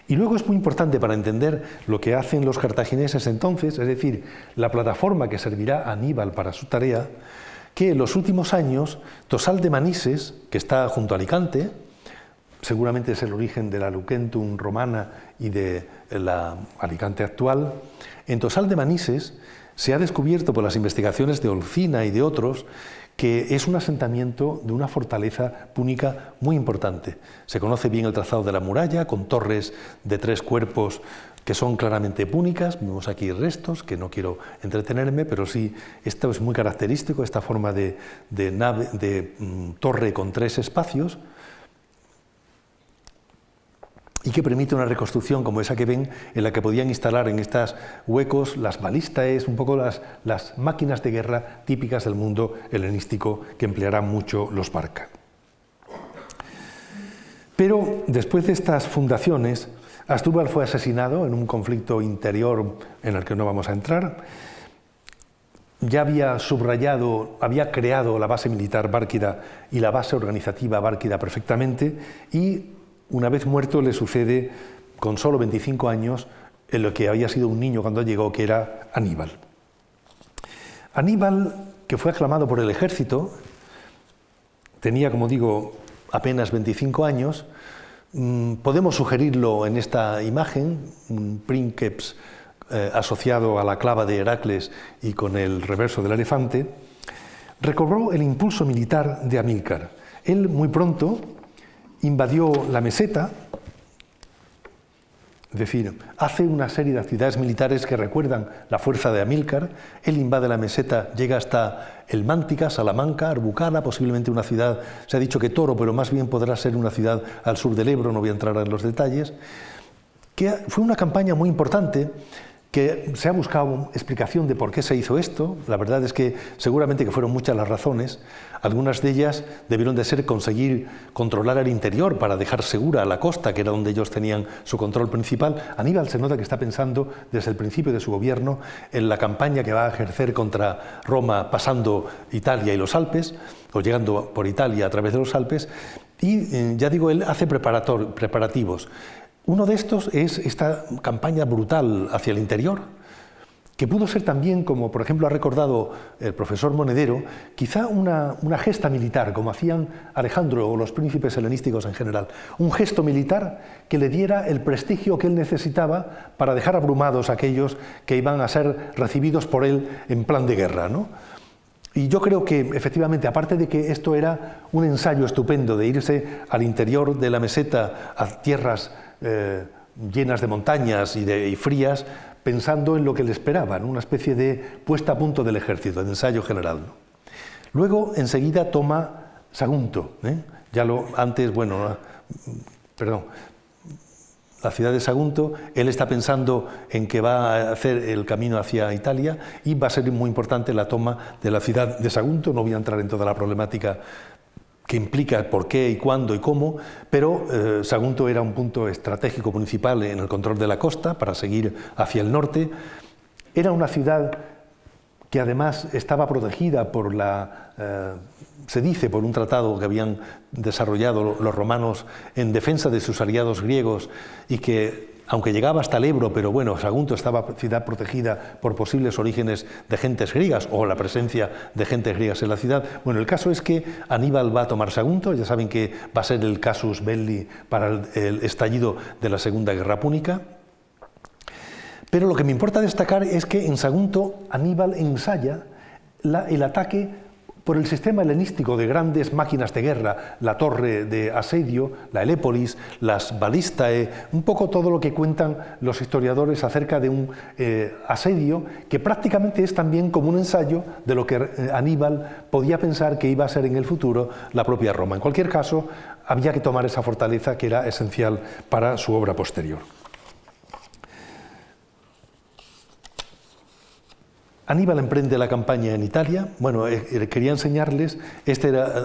Y luego es muy importante para entender lo que hacen los cartagineses entonces, es decir, la plataforma que servirá a Aníbal para su tarea, que en los últimos años Tosal de Manises, que está junto a Alicante, seguramente es el origen de la Luquentum romana y de la Alicante actual, en Tosal de Manises se ha descubierto por las investigaciones de Olcina y de otros que es un asentamiento de una fortaleza púnica muy importante. Se conoce bien el trazado de la muralla, con torres de 3 cuerpos que son claramente púnicas. Vemos aquí restos, que no quiero entretenerme, pero sí, esto es muy característico, esta forma de torre con 3 espacios, y que permite una reconstrucción como esa que ven, en la que podían instalar en estos huecos las balistaes, un poco las máquinas de guerra típicas del mundo helenístico que emplearán mucho los Barca. Pero después de estas fundaciones, Asdrúbal fue asesinado en un conflicto interior en el que no vamos a entrar. Ya había creado la base militar bárquida y la base organizativa bárquida perfectamente, y una vez muerto le sucede con solo 25 años en lo que había sido un niño cuando llegó, que era Aníbal. Aníbal, que fue aclamado por el ejército, tenía, como digo, apenas 25 años. Podemos sugerirlo en esta imagen, un princeps asociado a la clava de Heracles y con el reverso del elefante. Recobró el impulso militar de Amílcar. Él muy pronto invadió la meseta, es decir, hace una serie de actividades militares que recuerdan la fuerza de Amílcar. Él invade la meseta, llega hasta el Mántica, Salamanca, Arbucana, posiblemente una ciudad, se ha dicho que Toro, pero más bien podrá ser una ciudad al sur del Ebro, no voy a entrar en los detalles, que fue una campaña muy importante, que se ha buscado explicación de por qué se hizo esto. La verdad es que seguramente que fueron muchas las razones. Algunas de ellas debieron de ser conseguir controlar el interior para dejar segura la costa, que era donde ellos tenían su control principal. Aníbal se nota que está pensando desde el principio de su gobierno en la campaña que va a ejercer contra Roma, pasando Italia y los Alpes, o llegando por Italia a través de los Alpes, y ya digo, él hace preparativos. Uno de estos es esta campaña brutal hacia el interior, que pudo ser también, como por ejemplo ha recordado el profesor Monedero, quizá una gesta militar, como hacían Alejandro o los príncipes helenísticos en general, un gesto militar que le diera el prestigio que él necesitaba para dejar abrumados a aquellos que iban a ser recibidos por él en plan de guerra, ¿no? Y yo creo que, efectivamente, aparte de que esto era un ensayo estupendo de irse al interior de la meseta, a tierras llenas de montañas y frías, pensando en lo que le esperaba, ¿no? Una especie de puesta a punto del ejército, de ensayo general, ¿no? Luego, enseguida, toma Sagunto, la ciudad de Sagunto. Él está pensando en que va a hacer el camino hacia Italia y va a ser muy importante la toma de la ciudad de Sagunto. No voy a entrar en toda la problemática que implica por qué y cuándo y cómo, pero Sagunto era un punto estratégico principal en el control de la costa para seguir hacia el norte. Era una ciudad que además estaba protegida por se dice, por un tratado que habían desarrollado los romanos en defensa de sus aliados griegos, y que, aunque llegaba hasta el Ebro, pero bueno, Sagunto estaba ciudad protegida por posibles orígenes de gentes griegas o la presencia de gentes griegas en la ciudad. Bueno, el caso es que Aníbal va a tomar Sagunto. Ya saben que va a ser el casus belli para el estallido de la Segunda Guerra Púnica. Pero lo que me importa destacar es que en Sagunto Aníbal ensaya el ataque por el sistema helenístico de grandes máquinas de guerra, la torre de asedio, la Helépolis, las balistae, un poco todo lo que cuentan los historiadores acerca de un asedio que prácticamente es también como un ensayo de lo que Aníbal podía pensar que iba a ser en el futuro la propia Roma. En cualquier caso, había que tomar esa fortaleza que era esencial para su obra posterior. Aníbal emprende la campaña en Italia. Bueno, quería enseñarles,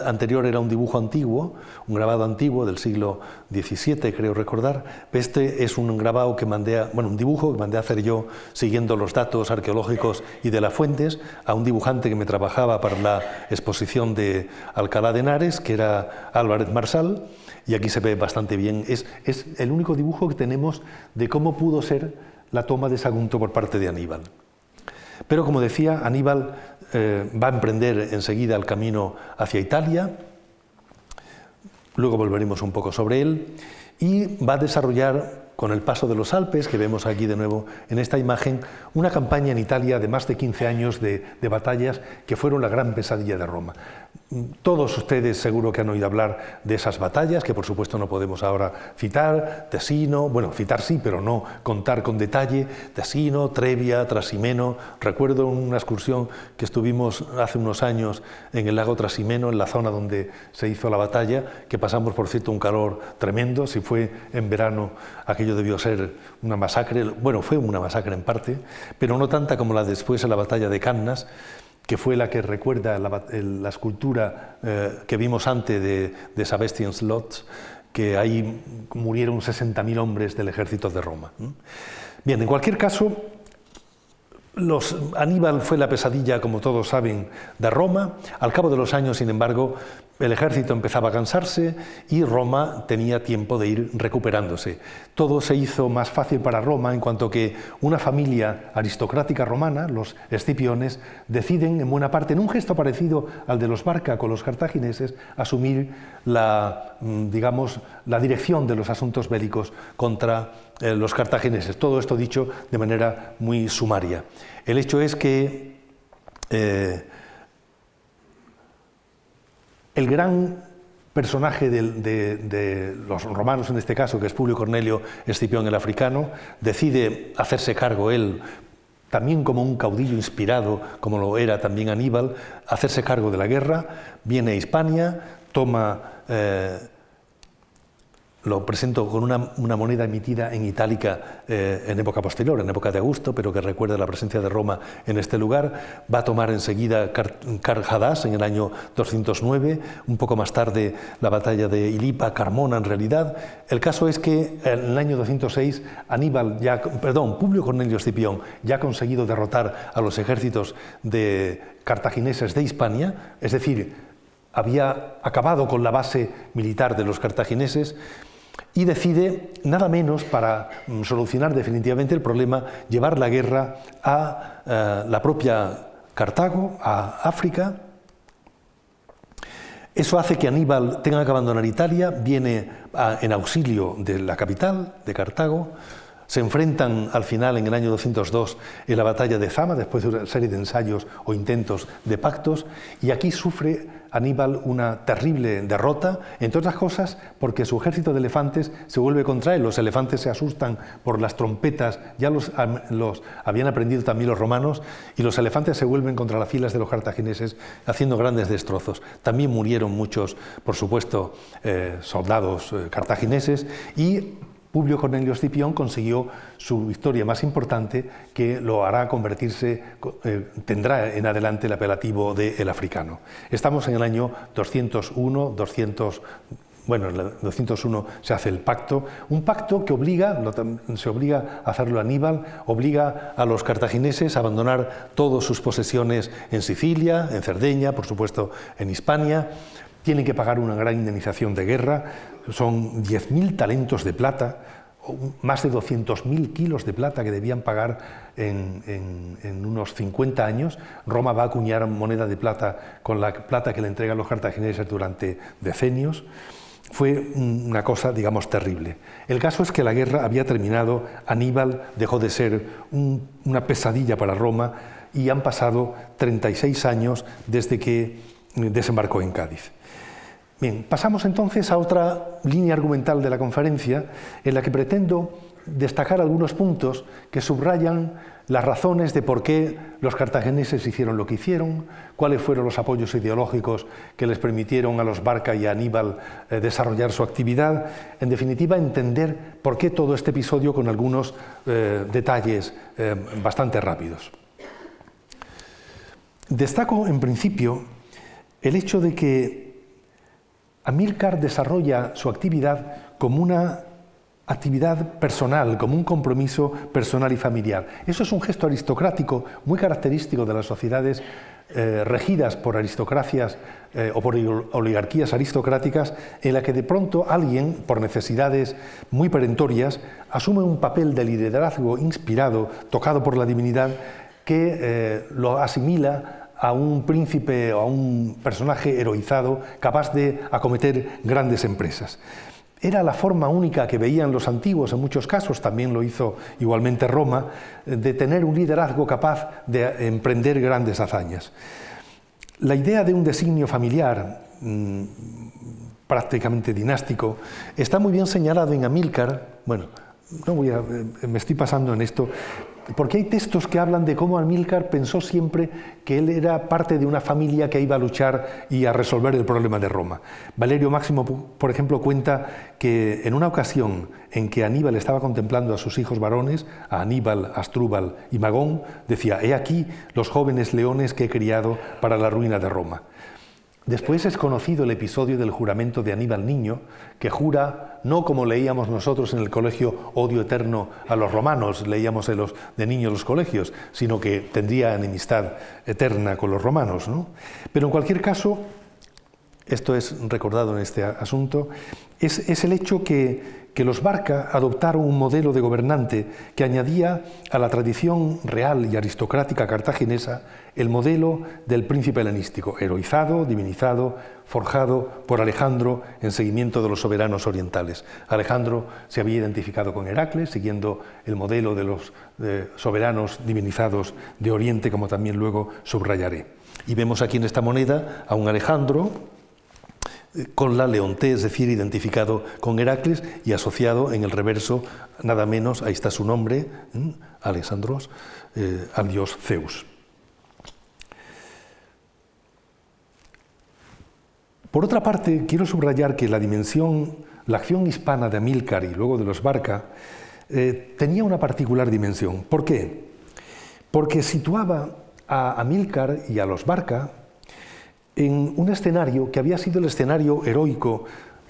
anterior era un dibujo antiguo, un grabado antiguo del siglo XVII, creo recordar. Este es un grabado que un dibujo que mandé a hacer yo siguiendo los datos arqueológicos y de las fuentes a un dibujante que me trabajaba para la exposición de Alcalá de Henares, que era Álvarez Marsal, y aquí se ve bastante bien. Es el único dibujo que tenemos de cómo pudo ser la toma de Sagunto por parte de Aníbal. Pero, como decía, Aníbal va a emprender enseguida el camino hacia Italia, luego volveremos un poco sobre él, y va a desarrollar, con el paso de los Alpes, que vemos aquí de nuevo en esta imagen, una campaña en Italia de más de 15 años de batallas que fueron la gran pesadilla de Roma. Todos ustedes seguro que han oído hablar de esas batallas, que por supuesto no podemos ahora citar. Tesino, bueno, citar sí, pero no contar con detalle. Tesino, Trebia, Trasimeno. Recuerdo una excursión que estuvimos hace unos años en el lago Trasimeno, en la zona donde se hizo la batalla, que pasamos, por cierto, un calor tremendo. Si fue en verano, aquello debió ser una masacre. Bueno, fue una masacre en parte, pero no tanta como la después en la batalla de Cannas, que fue la que recuerda la escultura que vimos antes de Sebastian's Lot, que ahí murieron 60.000 hombres del ejército de Roma. Bien, en cualquier caso, Aníbal fue la pesadilla, como todos saben, de Roma. Al cabo de los años, sin embargo, el ejército empezaba a cansarse y Roma tenía tiempo de ir recuperándose. Todo se hizo más fácil para Roma en cuanto que una familia aristocrática romana, los Escipiones, deciden en buena parte, en un gesto parecido al de los Barca con los cartagineses, asumir la dirección de los asuntos bélicos contra los cartagineses. Todo esto dicho de manera muy sumaria. El hecho es que el gran personaje de los romanos, en este caso, que es Publio Cornelio Escipión el africano, decide hacerse cargo él, también como un caudillo inspirado, como lo era también Aníbal, hacerse cargo de la guerra, viene a Hispania, toma... Lo presento con una moneda emitida en itálica en época posterior, en época de Augusto, pero que recuerda la presencia de Roma en este lugar. Va a tomar enseguida Carhadas en el año 209, un poco más tarde la batalla de Ilipa, Carmona en realidad. El caso es que en el año 206 Publio Cornelio Escipión ya ha conseguido derrotar a los ejércitos cartagineses de Hispania, es decir, había acabado con la base militar de los cartagineses y decide, nada menos para solucionar definitivamente el problema, llevar la guerra a la propia Cartago, a África. Eso hace que Aníbal tenga que abandonar Italia, viene en auxilio de la capital, de Cartago. Se enfrentan al final, en el año 202, en la batalla de Zama, después de una serie de ensayos o intentos de pactos, y aquí sufre Aníbal una terrible derrota, entre otras cosas porque su ejército de elefantes se vuelve contra él. Los elefantes se asustan por las trompetas, ya los habían aprendido también los romanos, y los elefantes se vuelven contra las filas de los cartagineses, haciendo grandes destrozos. También murieron muchos, por supuesto, soldados cartagineses, y Publio Cornelio Escipión consiguió su victoria más importante, que lo hará convertirse, tendrá en adelante el apelativo de el africano. Estamos en el año 201, en el 201 se hace el pacto, un pacto que se obliga a hacerlo Aníbal, obliga a los cartagineses a abandonar todas sus posesiones en Sicilia, en Cerdeña, por supuesto en Hispania. Tienen que pagar una gran indemnización de guerra, son 10.000 talentos de plata, más de 200.000 kilos de plata que debían pagar en unos 50 años. Roma va a acuñar moneda de plata con la plata que le entregan los cartagineses durante decenios. Fue una cosa, digamos, terrible. El caso es que la guerra había terminado, Aníbal dejó de ser una pesadilla para Roma y han pasado 36 años desde que desembarcó en Cádiz. Bien, pasamos entonces a otra línea argumental de la conferencia, en la que pretendo destacar algunos puntos que subrayan las razones de por qué los cartagineses hicieron lo que hicieron, cuáles fueron los apoyos ideológicos que les permitieron a los Barca y a Aníbal desarrollar su actividad. En definitiva, entender por qué todo este episodio con algunos detalles bastante rápidos. Destaco, en principio, el hecho de que Amílcar desarrolla su actividad como una actividad personal, como un compromiso personal y familiar. Eso es un gesto aristocrático muy característico de las sociedades regidas por aristocracias o por oligarquías aristocráticas, en la que de pronto alguien, por necesidades muy perentorias, asume un papel de liderazgo inspirado, tocado por la divinidad, que lo asimila a un príncipe o a un personaje heroizado capaz de acometer grandes empresas. Era la forma única que veían los antiguos, en muchos casos también lo hizo igualmente Roma, de tener un liderazgo capaz de emprender grandes hazañas. La idea de un designio familiar, prácticamente dinástico, está muy bien señalado en Amílcar. Bueno, me estoy pasando en esto, porque hay textos que hablan de cómo Amílcar pensó siempre que él era parte de una familia que iba a luchar y a resolver el problema de Roma. Valerio Máximo, por ejemplo, cuenta que en una ocasión en que Aníbal estaba contemplando a sus hijos varones, a Aníbal, Asdrúbal y Magón, decía: «He aquí los jóvenes leones que he criado para la ruina de Roma». Después es conocido el episodio del juramento de Aníbal Niño, que jura, no como leíamos nosotros en el colegio, odio eterno a los romanos, leíamos de niños los colegios, sino que tendría enemistad eterna con los romanos, ¿no? Pero en cualquier caso, esto es recordado en este asunto, es el hecho que los Barca adoptaron un modelo de gobernante que añadía a la tradición real y aristocrática cartaginesa el modelo del príncipe helenístico, heroizado, divinizado, forjado por Alejandro en seguimiento de los soberanos orientales. Alejandro se había identificado con Heracles, siguiendo el modelo de los soberanos divinizados de Oriente, como también luego subrayaré. Y vemos aquí en esta moneda a un Alejandro con la Leonté, es decir, identificado con Heracles y asociado en el reverso, nada menos, ahí está su nombre, Alexandros, al dios Zeus. Por otra parte, quiero subrayar que la acción hispana de Amílcar y luego de los Barca tenía una particular dimensión. ¿Por qué? Porque situaba a Amílcar y a los Barca en un escenario que había sido el escenario heroico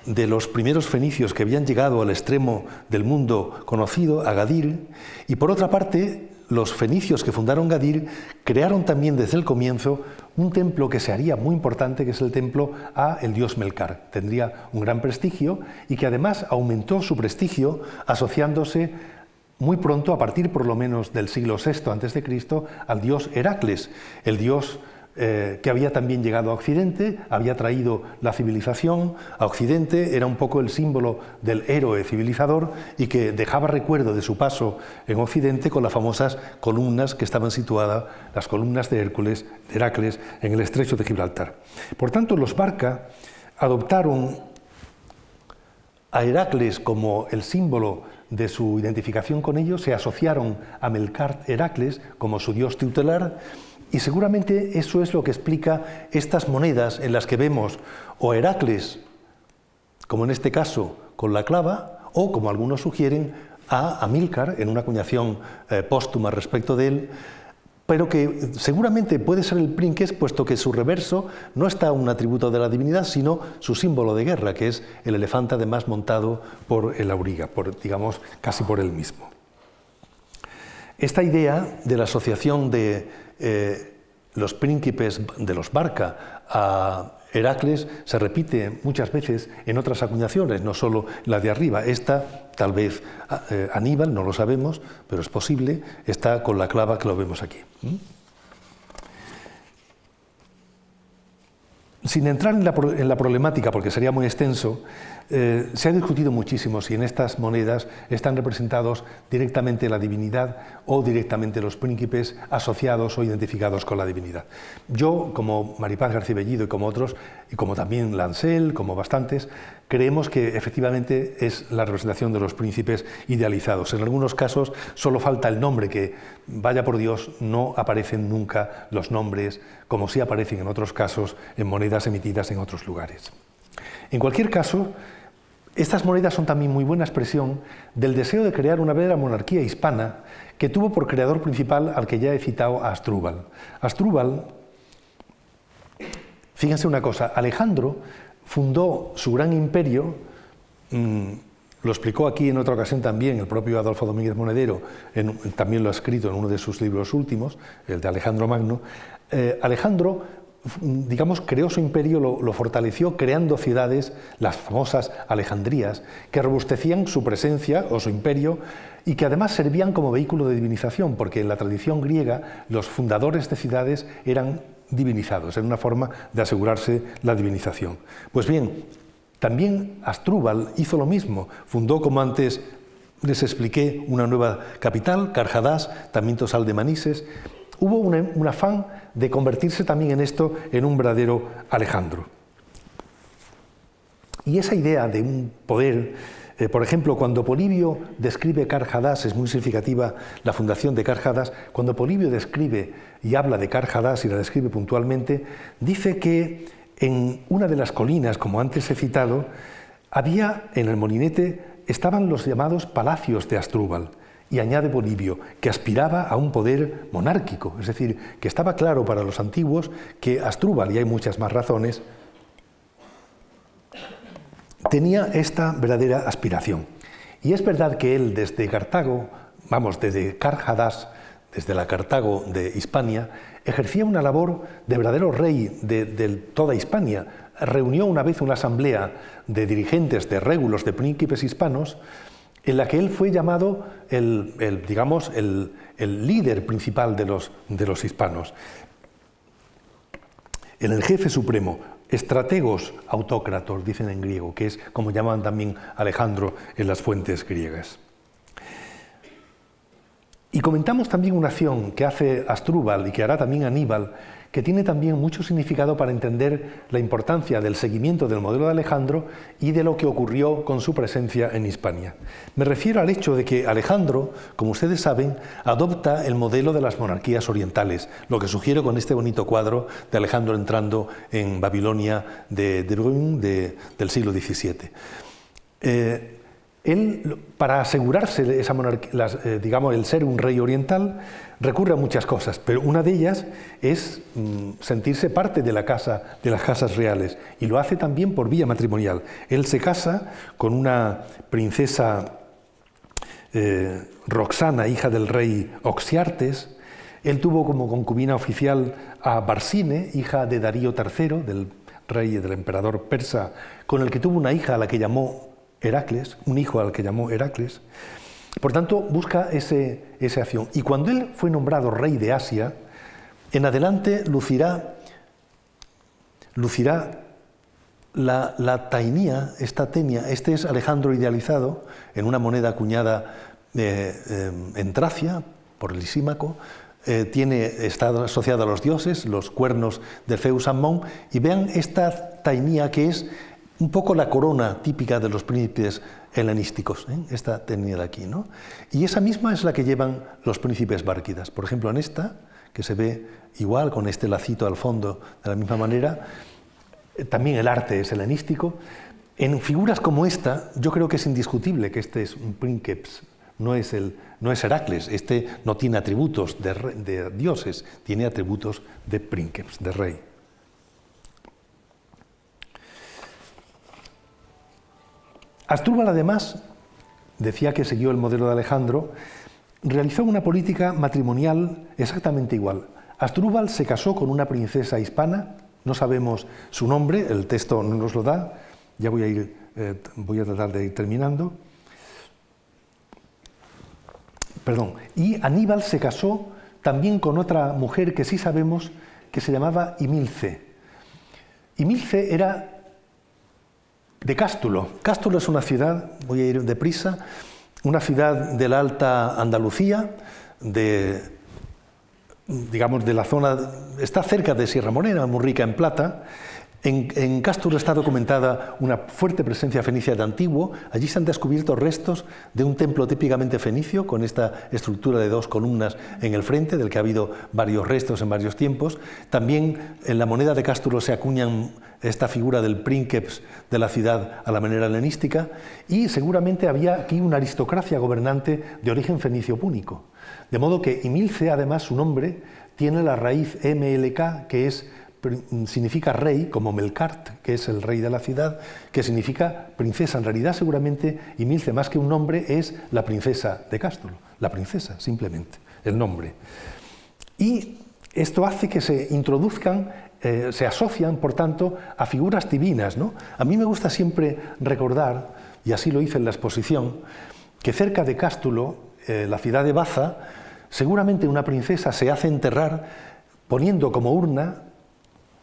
de los primeros fenicios que habían llegado al extremo del mundo conocido, a Gadir, y por otra parte, los fenicios que fundaron Gadir crearon también desde el comienzo un templo que se haría muy importante, que es el templo a el dios Melcar. Tendría un gran prestigio y que además aumentó su prestigio asociándose muy pronto, a partir por lo menos del siglo VI a.C., al dios Heracles, el dios que había también llegado a Occidente, había traído la civilización a Occidente, era un poco el símbolo del héroe civilizador y que dejaba recuerdo de su paso en Occidente con las famosas columnas que estaban situadas, las columnas de Heracles, en el estrecho de Gibraltar. Por tanto, los Barca adoptaron a Heracles como el símbolo de su identificación con ellos, se asociaron a Melcar Heracles como su dios tutelar. Y seguramente eso es lo que explica estas monedas en las que vemos o Heracles, como en este caso con la clava, o como algunos sugieren, a Amílcar en una acuñación póstuma respecto de él, pero que seguramente puede ser el Prinques, puesto que su reverso no está un atributo de la divinidad, sino su símbolo de guerra, que es el elefante además montado por el auriga, digamos casi por él mismo. Esta idea de la asociación de los príncipes de los Barca a Heracles se repite muchas veces en otras acuñaciones, no solo la de arriba. Esta, tal vez Aníbal, no lo sabemos, pero es posible, está con la clava que lo vemos aquí. Sin entrar en la problemática, porque sería muy extenso, se ha discutido muchísimo si en estas monedas están representados directamente la divinidad o directamente los príncipes asociados o identificados con la divinidad. Yo, como Maripaz García Bellido y como otros, y como también Lancel, como bastantes, creemos que efectivamente es la representación de los príncipes idealizados. En algunos casos solo falta el nombre, que, vaya por Dios, no aparecen nunca los nombres, como sí aparecen en otros casos en monedas emitidas en otros lugares. En cualquier caso, estas monedas son también muy buena expresión del deseo de crear una verdadera monarquía hispana que tuvo por creador principal al que ya he citado, a Asdrúbal. Asdrúbal, fíjense una cosa, Alejandro fundó su gran imperio, lo explicó aquí en otra ocasión también el propio Adolfo Domínguez Monedero, también lo ha escrito en uno de sus libros últimos, el de Alejandro Magno. Alejandro, digamos, creó su imperio, lo fortaleció creando ciudades, las famosas Alejandrías, que robustecían su presencia o su imperio y que además servían como vehículo de divinización, porque en la tradición griega los fundadores de ciudades eran divinizados, era una forma de asegurarse la divinización. Pues bien, también Asdrúbal hizo lo mismo, fundó, como antes les expliqué, una nueva capital, Carhadás, también Tosal de Manises. Hubo un afán de convertirse también en esto en un verdadero Alejandro. Y esa idea de un poder, por ejemplo, cuando Polibio describe Carhadás, es muy significativa la fundación de Carhadás, cuando Polibio describe y habla de Carhadás y la describe puntualmente, dice que en una de las colinas, como antes he citado, había en el molinete, estaban los llamados palacios de Asdrúbal. Y añade Polibio, que aspiraba a un poder monárquico, es decir, que estaba claro para los antiguos que Asdrúbal, y hay muchas más razones, tenía esta verdadera aspiración. Y es verdad que él desde Cartago, desde Carhadas, desde la Cartago de Hispania, ejercía una labor de verdadero rey de toda Hispania. Reunió una vez una asamblea de dirigentes, de régulos, de príncipes hispanos, en la que él fue llamado el líder principal de los hispanos, el jefe supremo, estrategos autócratos, dicen en griego, que es como llamaban también Alejandro en las fuentes griegas. Y comentamos también una acción que hace Asdrúbal y que hará también Aníbal, que tiene también mucho significado para entender la importancia del seguimiento del modelo de Alejandro y de lo que ocurrió con su presencia en Hispania. Me refiero al hecho de que Alejandro, como ustedes saben, adopta el modelo de las monarquías orientales, lo que sugiero con este bonito cuadro de Alejandro entrando en Babilonia de Brun del siglo XVII. Él, para asegurarse esa monarquía, el ser un rey oriental, recurre a muchas cosas, pero una de ellas es sentirse parte de las casas reales, y lo hace también por vía matrimonial. Él se casa con una princesa Roxana, hija del rey Oxiartes. Él tuvo como concubina oficial a Barsine, hija de Darío III, del rey y del emperador persa, con el que tuvo una hija a la que llamó Heracles, un hijo al que llamó Heracles. Por tanto, busca esa acción. Y cuando él fue nombrado rey de Asia, en adelante lucirá la tainía, esta tenia. Este es Alejandro idealizado en una moneda acuñada en Tracia, por Lisímaco. Está asociado a los dioses, los cuernos de Zeus Ammón. Y vean esta tainía, que es un poco la corona típica de los príncipes helenísticos, esta tenida aquí, ¿no? Y esa misma es la que llevan los príncipes bárquidas. Por ejemplo, en esta, que se ve igual, con este lacito al fondo, de la misma manera, también el arte es helenístico. En figuras como esta, yo creo que es indiscutible que este es un princeps, no es Heracles. Este no tiene atributos de dioses, tiene atributos de princeps, de rey. Asdrúbal, además, decía que siguió el modelo de Alejandro, realizó una política matrimonial exactamente igual. Asdrúbal se casó con una princesa hispana, no sabemos su nombre, el texto no nos lo da, ya voy a tratar de ir terminando. Y Aníbal se casó también con otra mujer que sí sabemos que se llamaba Himilce. Himilce era de Cástulo. Cástulo es una ciudad, voy a ir deprisa, una ciudad de la Alta Andalucía, de la zona, está cerca de Sierra Morena, muy rica en plata. En Cástulo está documentada una fuerte presencia fenicia de antiguo. Allí se han descubierto restos de un templo típicamente fenicio, con esta estructura de 2 columnas en el frente, del que ha habido varios restos en varios tiempos. También en la moneda de Cástulo se acuñan esta figura del princeps de la ciudad a la manera helenística, y seguramente había aquí una aristocracia gobernante de origen fenicio-púnico. De modo que Himilce, además, su nombre tiene la raíz MLK, que significa rey, como Melkart, que es el rey de la ciudad, que significa princesa. En realidad, seguramente, Himilce, más que un nombre, es la princesa de Cástulo. La princesa, simplemente, el nombre. Y esto hace que se introduzcan, se asocian, por tanto, a figuras divinas, ¿no? A mí me gusta siempre recordar, y así lo hice en la exposición, que cerca de Cástulo, la ciudad de Baza, seguramente una princesa se hace enterrar poniendo como urna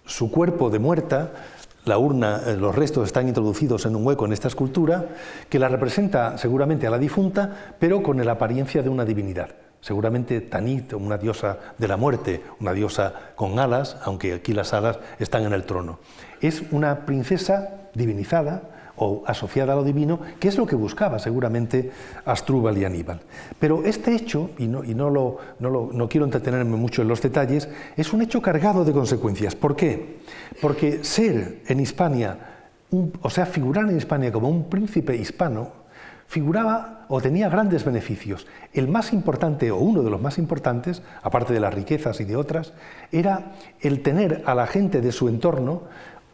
su cuerpo de muerta. La urna, los restos están introducidos en un hueco en esta escultura, que la representa seguramente a la difunta, pero con la apariencia de una divinidad. Seguramente Tanit, una diosa de la muerte, una diosa con alas, aunque aquí las alas están en el trono. Es una princesa divinizada o asociada a lo divino, que es lo que buscaba seguramente Asdrúbal y Aníbal. Pero este hecho, y no quiero entretenerme mucho en los detalles, es un hecho cargado de consecuencias. ¿Por qué? Porque ser en Hispania, figurar en Hispania como un príncipe hispano, figuraba o tenía grandes beneficios. El más importante, o uno de los más importantes, aparte de las riquezas y de otras, era el tener a la gente de su entorno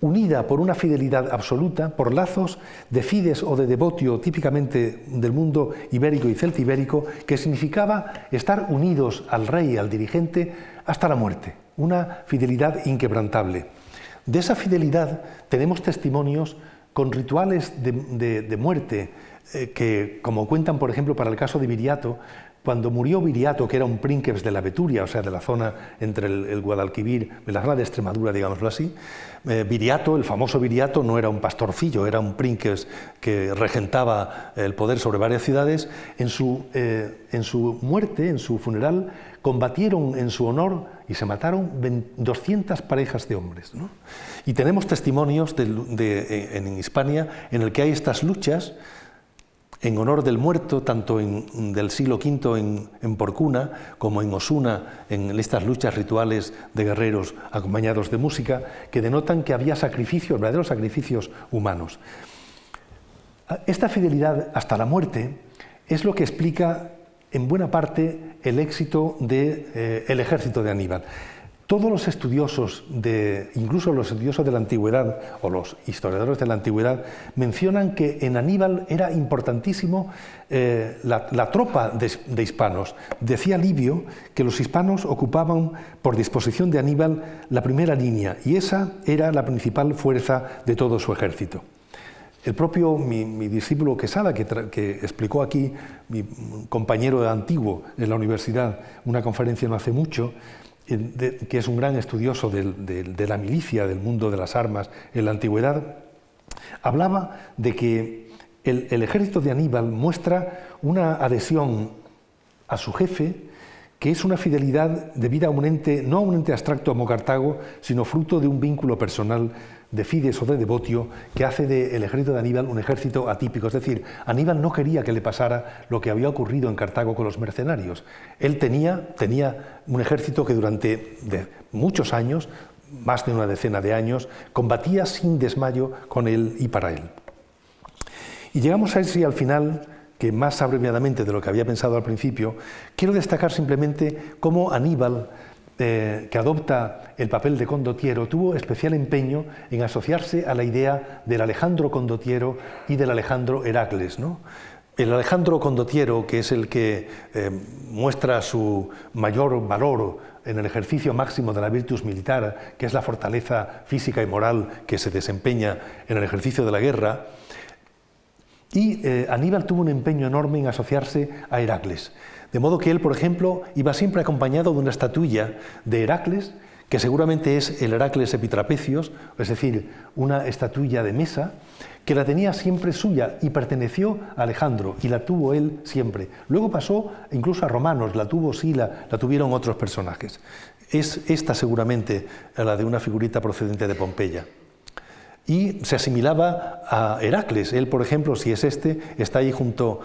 unida por una fidelidad absoluta, por lazos de fides o de devotio típicamente del mundo ibérico y celtibérico, que significaba estar unidos al rey, al dirigente, hasta la muerte, una fidelidad inquebrantable. De esa fidelidad tenemos testimonios con rituales de muerte, que, como cuentan, por ejemplo, para el caso de Viriato, cuando murió Viriato, que era un prínceps de la Beturia, o sea, de la zona entre el Guadalquivir, de la zona de Extremadura, digámoslo así, Viriato, el famoso Viriato, no era un pastorcillo, era un prínceps que regentaba el poder sobre varias ciudades. En su muerte, en su funeral, combatieron en su honor y se mataron 200 parejas de hombres, ¿no? Y tenemos testimonios en Hispania en el que hay estas luchas en honor del muerto, tanto del siglo V en Porcuna como en Osuna, en estas luchas rituales de guerreros acompañados de música, que denotan que había sacrificios, verdaderos sacrificios humanos. Esta fidelidad hasta la muerte es lo que explica en buena parte el éxito del ejército de Aníbal. Todos los estudiosos, incluso los estudiosos de la antigüedad o los historiadores de la antigüedad, mencionan que en Aníbal era importantísimo la tropa de hispanos. Decía Livio que los hispanos ocupaban, por disposición de Aníbal, la primera línea, y esa era la principal fuerza de todo su ejército. El propio, mi discípulo Quesada, que explicó aquí, mi compañero antiguo en la universidad, una conferencia no hace mucho, que es un gran estudioso de la milicia, del mundo de las armas en la antigüedad, hablaba de que el ejército de Aníbal muestra una adhesión a su jefe, que es una fidelidad debida a un ente, no a un ente abstracto como Cartago, sino fruto de un vínculo personal de fides o de devotio que hace del ejército de Aníbal un ejército atípico. Es decir, Aníbal no quería que le pasara lo que había ocurrido en Cartago con los mercenarios. Él tenía un ejército que durante muchos años, más de una decena de años, combatía sin desmayo con él y para él. Y llegamos a ese al final, que más abreviadamente de lo que había pensado al principio, quiero destacar simplemente cómo Aníbal, que adopta el papel de condottiero, tuvo especial empeño en asociarse a la idea del Alejandro condottiero y del Alejandro Heracles, ¿no? El Alejandro condottiero, que es el que muestra su mayor valor en el ejercicio máximo de la virtus militar, que es la fortaleza física y moral que se desempeña en el ejercicio de la guerra, y Aníbal tuvo un empeño enorme en asociarse a Heracles. De modo que él, por ejemplo, iba siempre acompañado de una estatuilla de Heracles, que seguramente es el Heracles Epitrapecios, es decir, una estatuilla de mesa, que la tenía siempre suya y perteneció a Alejandro, y la tuvo él siempre. Luego pasó incluso a romanos, la tuvo Sila, la tuvieron otros personajes. Es esta seguramente la de una figurita procedente de Pompeya. Y se asimilaba a Heracles. Él, por ejemplo, si es está ahí junto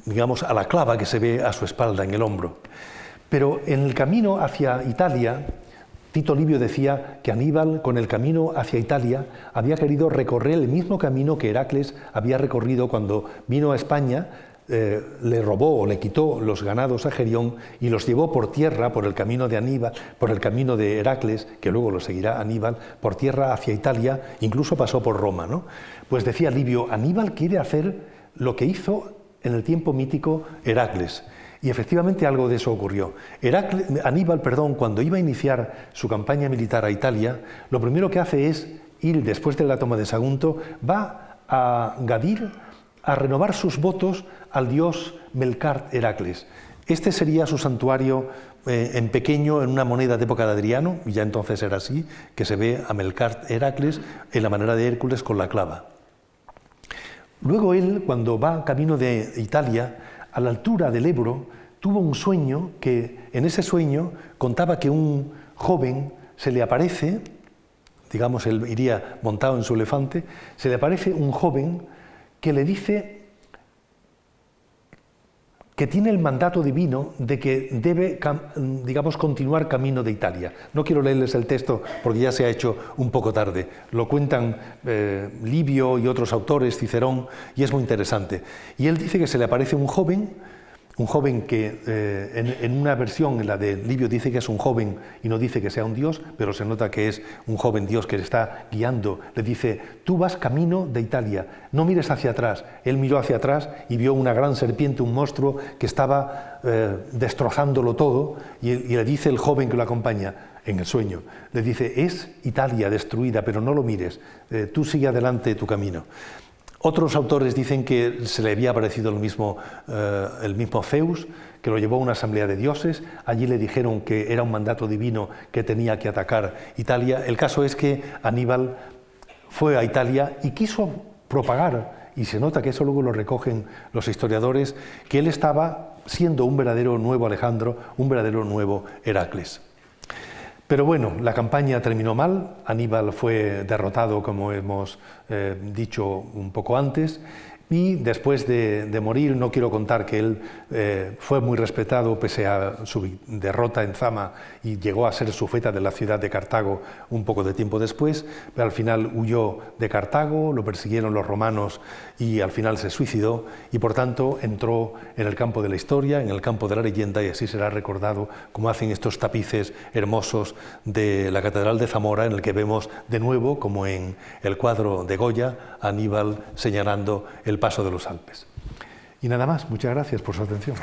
digamos, a la clava que se ve a su espalda, en el hombro. Pero en el camino hacia Italia, Tito Livio decía que Aníbal, con el camino hacia Italia, había querido recorrer el mismo camino que Heracles había recorrido cuando vino a España, le robó o le quitó los ganados a Gerión y los llevó por tierra, por el camino de Aníbal, por el camino de Heracles, que luego lo seguirá Aníbal, por tierra hacia Italia, incluso pasó por Roma, ¿no? Pues decía Livio, Aníbal quiere hacer lo que hizo en el tiempo mítico Heracles. Y efectivamente algo de eso ocurrió. Aníbal, cuando iba a iniciar su campaña militar a Italia, lo primero que hace es ir, después de la toma de Sagunto, va a Gadir a renovar sus votos al dios Melcart Heracles. Este sería su santuario en pequeño, en una moneda de época de Adriano, y ya entonces era así, que se ve a Melcart Heracles en la manera de Hércules con la clava. Luego él, cuando va camino de Italia, a la altura del Ebro, tuvo un sueño que, en ese sueño, contaba que un joven se le aparece, digamos, él iría montado en su elefante, se le aparece un joven que le dice que tiene el mandato divino de que debe, digamos, continuar camino de Italia. No quiero leerles el texto porque ya se ha hecho un poco tarde. Lo cuentan Livio y otros autores, Cicerón, y es muy interesante. Y él dice que se le aparece un joven Un joven que en una versión, en la de Livio, dice que es un joven y no dice que sea un dios, pero se nota que es un joven dios que le está guiando. Le dice, tú vas camino de Italia, no mires hacia atrás. Él miró hacia atrás y vio una gran serpiente, un monstruo que estaba destrozándolo todo, y le dice el joven que lo acompaña, en el sueño, le dice, es Italia destruida, pero no lo mires, tú sigue adelante tu camino. Otros autores dicen que se le había aparecido el mismo Zeus, que lo llevó a una asamblea de dioses. Allí le dijeron que era un mandato divino que tenía que atacar Italia. El caso es que Aníbal fue a Italia y quiso propagar, y se nota que eso luego lo recogen los historiadores, que él estaba siendo un verdadero nuevo Alejandro, un verdadero nuevo Heracles. Pero bueno, la campaña terminó mal, Aníbal fue derrotado, como hemos dicho un poco antes, y después de morir, no quiero contar que él fue muy respetado pese a su derrota en Zama y llegó a ser sufeta de la ciudad de Cartago un poco de tiempo después, pero al final huyó de Cartago, lo persiguieron los romanos y al final se suicidó y por tanto entró en el campo de la historia, en el campo de la leyenda, y así será recordado como hacen estos tapices hermosos de la Catedral de Zamora, en el que vemos de nuevo, como en el cuadro de Goya, a Aníbal señalando el paso de los Alpes. Y nada más, muchas gracias por su atención.